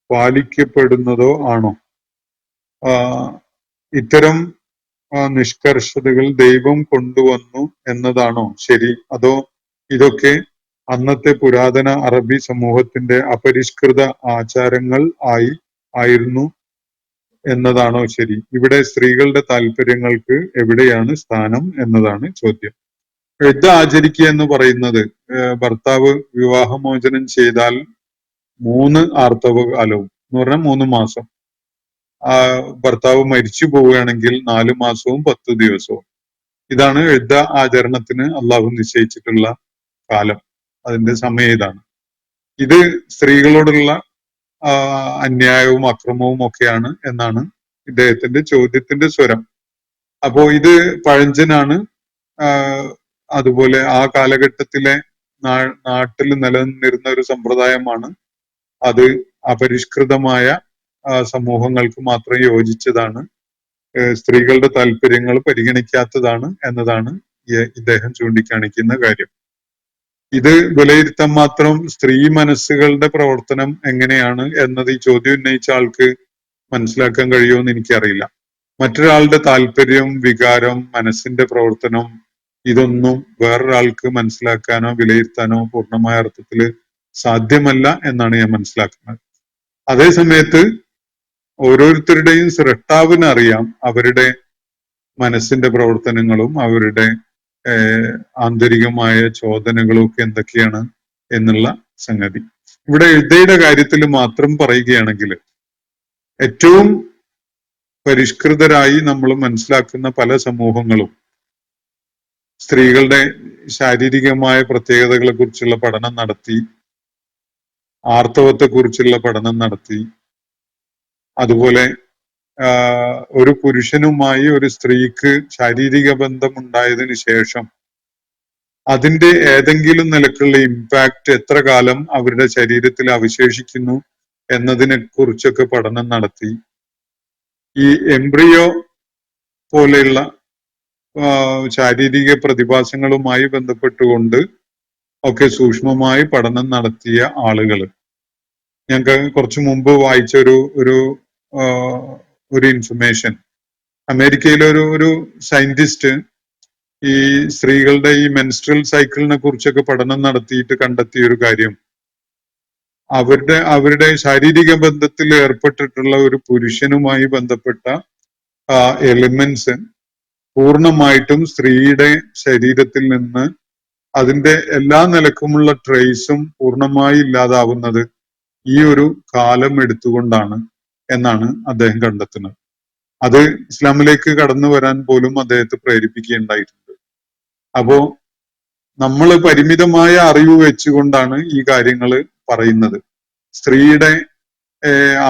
പാലിക്കപ്പെടുന്നതോ ആണോ? ഇത്തരം നിഷ്കർഷതകൾ ദൈവം കൊണ്ടുവന്നു എന്നതാണോ ശരി? അതോ ഇതൊക്കെ അന്നത്തെ പുരാതന അറബി സമൂഹത്തിന്റെ അപരിഷ്കൃത ആചാരങ്ങൾ ആയിരുന്നു എന്നതാണോ ശരി? ഇവിടെ സ്ത്രീകളുടെ താല്പര്യങ്ങൾക്ക് എവിടെയാണ് സ്ഥാനം എന്നതാണ് ചോദ്യം. ഇദ്ദ ആചരിക്കുക എന്ന് പറയുന്നത് ഭർത്താവ് വിവാഹമോചനം ചെയ്താൽ 3 ആർത്തവകാലവും എന്ന് പറഞ്ഞാൽ 3 മാസം, ഭർത്താവ് മരിച്ചു പോവുകയാണെങ്കിൽ 4 മാസവും 10 ദിവസവും. ഇതാണ് ഇദ്ദ ആചരണത്തിന് അള്ളാഹു നിശ്ചയിച്ചിട്ടുള്ള കാലം, അതിന്റെ സമയം ഇതാണ്. ഇത് സ്ത്രീകളോടുള്ള അന്യായവും അക്രമവും ഒക്കെയാണ് എന്നാണ് ഇദ്ദേഹത്തിന്റെ ചോദ്യത്തിന്റെ സ്വരം. അപ്പോ ഇത് പഴഞ്ചനാണ്. അതുപോലെ ആ കാലഘട്ടത്തിലെ നാട്ടിൽ നിലനിന്നിരുന്ന ഒരു സമ്പ്രദായമാണ്. അത് അപരിഷ്കൃതമായ സമൂഹങ്ങൾക്ക് മാത്രം യോജിച്ചതാണ്. സ്ത്രീകളുടെ താല്പര്യങ്ങൾ പരിഗണിക്കാത്തതാണ് എന്നതാണ് ഇദ്ദേഹം ചൂണ്ടിക്കാണിക്കുന്ന കാര്യം. ഇത് വിലയിരുത്താൻ മാത്രം സ്ത്രീ മനസ്സുകളുടെ പ്രവർത്തനം എങ്ങനെയാണ് എന്നത് ഈ ചോദ്യം ഉന്നയിച്ച ആൾക്ക് മനസ്സിലാക്കാൻ കഴിയുമെന്ന് എനിക്കറിയില്ല. മറ്റൊരാളുടെ താല്പര്യം, വികാരം, മനസ്സിന്റെ പ്രവർത്തനം ഇതൊന്നും വേറൊരാൾക്ക് മനസ്സിലാക്കാനോ വിലയിരുത്താനോ പൂർണ്ണമായ അർത്ഥത്തിൽ സാധ്യമല്ല എന്നാണ് ഞാൻ മനസ്സിലാക്കുന്നത്. അതേ സമയത്ത് ഓരോരുത്തരുടെയും സൃഷ്ടാവിന് അറിയാം അവരുടെ മനസ്സിന്റെ പ്രവർത്തനങ്ങളും അവരുടെ ആന്തരികമായ ചോദനകളും ഒക്കെ എന്തൊക്കെയാണ് എന്നുള്ള സംഗതി. ഇവിടെ ഇദ്ദയുടെ കാര്യത്തിൽ മാത്രം പറയുകയാണെങ്കിൽ ഏറ്റവും പരിഷ്കൃതരായി നമ്മൾ മനസ്സിലാക്കുന്ന പല സമൂഹങ്ങളും സ്ത്രീകളുടെ ശാരീരികമായ പ്രത്യേകതകളെ കുറിച്ചുള്ള പഠനം നടത്തി, ആർത്തവത്തെ കുറിച്ചുള്ള പഠനം നടത്തി, അതുപോലെ ഒരു പുരുഷനുമായി ഒരു സ്ത്രീക്ക് ശാരീരിക ബന്ധം ഉണ്ടായതിനു ശേഷം അതിന്റെ ഏതെങ്കിലും നിലക്കുള്ള ഇമ്പാക്റ്റ് എത്ര കാലം അവരുടെ ശരീരത്തിൽ അവശേഷിക്കുന്നു എന്നതിനെ കുറിച്ചൊക്കെ പഠനം നടത്തി, ഈ എംബ്രിയോ പോലെയുള്ള ശാരീരിക പ്രതിഭാസങ്ങളുമായി ബന്ധപ്പെട്ടുകൊണ്ട് ഒക്കെ സൂക്ഷ്മമായി പഠനം നടത്തിയ ആളുകൾ. ഞങ്ങൾക്ക് കുറച്ചു മുമ്പ് വായിച്ച ഒരു ഇൻഫർമേഷൻ, അമേരിക്കയിലെ ഒരു സയന്റിസ്റ്റ് ഈ സ്ത്രീകളുടെ ഈ മെൻസ്ട്രൽ സൈക്കിളിനെ കുറിച്ചൊക്കെ പഠനം നടത്തിയിട്ട് കണ്ടെത്തിയ ഒരു കാര്യം, അവരുടെ ശാരീരിക ബന്ധത്തിൽ ഏർപ്പെട്ടിട്ടുള്ള ഒരു പുരുഷനുമായി ബന്ധപ്പെട്ട എലിമെന്റ്സ് പൂർണ്ണമായിട്ടും സ്ത്രീയുടെ ശരീരത്തിൽ നിന്ന് അതിന്റെ എല്ലാ നിലക്കുമുള്ള ട്രേസും പൂർണ്ണമായി ഇല്ലാതാവുന്നത് ഈ ഒരു കാലം എടുത്തുകൊണ്ടാണ് എന്നാണ് അദ്ദേഹം കണ്ടെത്തുന്നത്. അത് ഇസ്ലാമിലേക്ക് കടന്നു വരാൻ പോലും അദ്ദേഹത്തെ പ്രേരിപ്പിക്കുകയുണ്ടായിട്ടുണ്ട്. അപ്പോ നമ്മൾ പരിമിതമായ അറിവ് വെച്ചുകൊണ്ടാണ് ഈ കാര്യങ്ങൾ പറയുന്നത്. സ്ത്രീയുടെ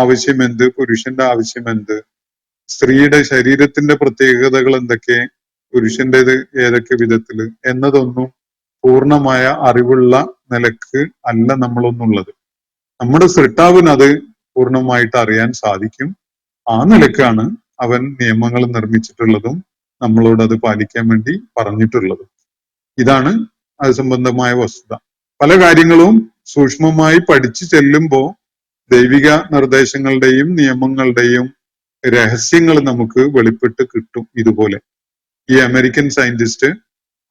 ആവശ്യം എന്ത്, പുരുഷന്റെ ആവശ്യം എന്ത്, സ്ത്രീയുടെ ശരീരത്തിന്റെ പ്രത്യേകതകൾ എന്തൊക്കെ, പുരുഷന്റേത് ഏതൊക്കെ വിധത്തില് എന്നതൊന്നും പൂർണ്ണമായ അറിവുള്ള നിലക്ക് അല്ല നമ്മളൊന്നുള്ളത്. നമ്മുടെ സൃഷ്ടാവിന് അത് പൂർണ്ണമായിട്ട് അറിയാൻ സാധിക്കും. ആ നിലക്കാണ് അവൻ നിയമങ്ങൾ നിർമ്മിച്ചിട്ടുള്ളതും നമ്മളോട് അത് പാലിക്കാൻ വേണ്ടി പറഞ്ഞിട്ടുള്ളതും. ഇതാണ് അത് സംബന്ധമായ വസ്തുത. പല കാര്യങ്ങളും സൂക്ഷ്മമായി പഠിച്ചു ചെല്ലുമ്പോൾ ദൈവിക നിർദ്ദേശങ്ങളുടെയും നിയമങ്ങളുടെയും രഹസ്യങ്ങൾ നമുക്ക് വെളിപ്പെട്ട് കിട്ടും. ഇതുപോലെ ഈ അമേരിക്കൻ സയന്റിസ്റ്റ്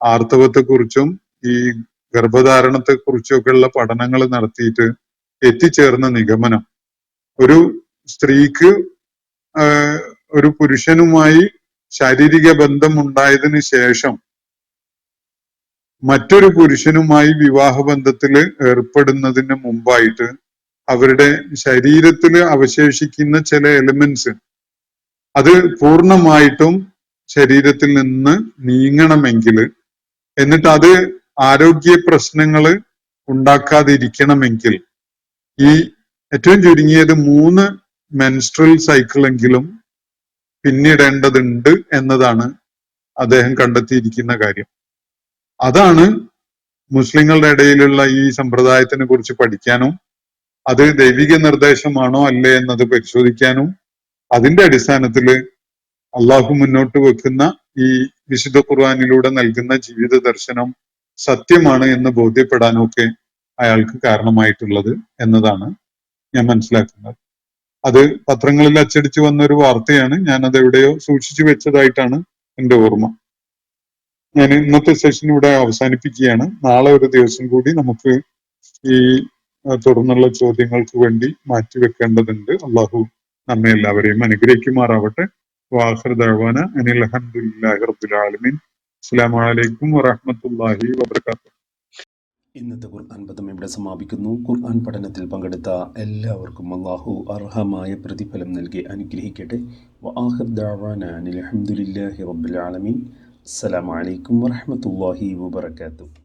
ആർത്തവത്തെക്കുറിച്ചും ഈ ഗർഭധാരണത്തെക്കുറിച്ചൊക്കെയുള്ള പഠനങ്ങൾ നടത്തിയിട്ട് എത്തിച്ചേർന്ന നിഗമനം, ഒരു സ്ത്രീക്ക് ഒരു പുരുഷനുമായി ശാരീരിക ബന്ധം ഉണ്ടായതിനു ശേഷം മറ്റൊരു പുരുഷനുമായി വിവാഹബന്ധത്തിൽ ഏർപ്പെടുന്നതിന് മുമ്പായിട്ട് അവരുടെ ശരീരത്തിൽ അവശേഷിക്കുന്ന ചില എലിമെന്റ്സ് അത് പൂർണ്ണമായിട്ടും ശരീരത്തിൽ നിന്ന് നീങ്ങണമെങ്കിൽ, എന്നിട്ട് അത് ആരോഗ്യ പ്രശ്നങ്ങൾ ഉണ്ടാക്കാതിരിക്കണമെങ്കിൽ ഈ ഏറ്റവും ചുരുങ്ങിയത് 3 മെൻസ്ട്രൽ സൈക്കിളെങ്കിലും പിന്നിടേണ്ടതുണ്ട് എന്നതാണ് അദ്ദേഹം കണ്ടെത്തിയിരിക്കുന്ന കാര്യം. അതാണ് മുസ്ലിങ്ങളുടെ ഇടയിലുള്ള ഈ സമ്പ്രദായത്തിനെ കുറിച്ച് പഠിക്കാനും അത് ദൈവിക നിർദ്ദേശമാണോ അല്ലേ എന്നത് പരിശോധിക്കാനും അതിന്റെ അടിസ്ഥാനത്തിൽ അള്ളാഹു മുന്നോട്ട് വെക്കുന്ന ഈ വിശുദ്ധ ഖുർആനിലൂടെ നൽകുന്ന ജീവിത ദർശനം സത്യമാണ് എന്ന് ബോധ്യപ്പെടാനും ഒക്കെ അയാൾക്ക് കാരണമായിട്ടുള്ളത് എന്നതാണ് ഞാൻ മനസ്സിലാക്കുന്നത്. അത് പത്രങ്ങളിൽ അച്ചടിച്ചു വന്ന ഒരു വാർത്തയാണ്. ഞാൻ അത് എവിടെയോ സൂക്ഷിച്ചു വെച്ചതായിട്ടാണ് എൻ്റെ ഓർമ്മ. ഞാൻ ഇന്നത്തെ സെഷൻ ഇവിടെ അവസാനിപ്പിക്കുകയാണ്. നാളെ ഒരു ദിവസം കൂടി നമുക്ക് ഈ തുടർന്നുള്ള ചോദ്യങ്ങൾക്ക് വേണ്ടി മാറ്റിവെക്കേണ്ടതുണ്ട്. അള്ളാഹു നമ്മെ എല്ലാവരെയും അനുഗ്രഹിക്കുമാറാവട്ടെ. വാഖിറു ദഅ്വാന അനിൽ ഹംദുലില്ലാഹി റബ്ബിൽ ആലമീൻ. അസ്സലാമു അലൈക്കും വറഹ്മത്തുള്ളാഹി വബറകാതുഹു. ഇന്നത്തെ ഖുർആൻ പദം ഇവിടെ സമാപിക്കുന്നു. ഖുർആൻ പഠനത്തിൽ പങ്കെടുത്ത എല്ലാവർക്കും അല്ലാഹു അർഹമായ പ്രതിഫലം നൽകി അനുഗ്രഹിക്കട്ടെ. വആഖിറു ദഅ്വാന അനിൽ ഹംദുലില്ലാഹി റബ്ബിൽ ആലമീൻ. അസ്സലാമു അലൈക്കും വറഹ്മത്തുള്ളാഹി വബറകാതുഹു.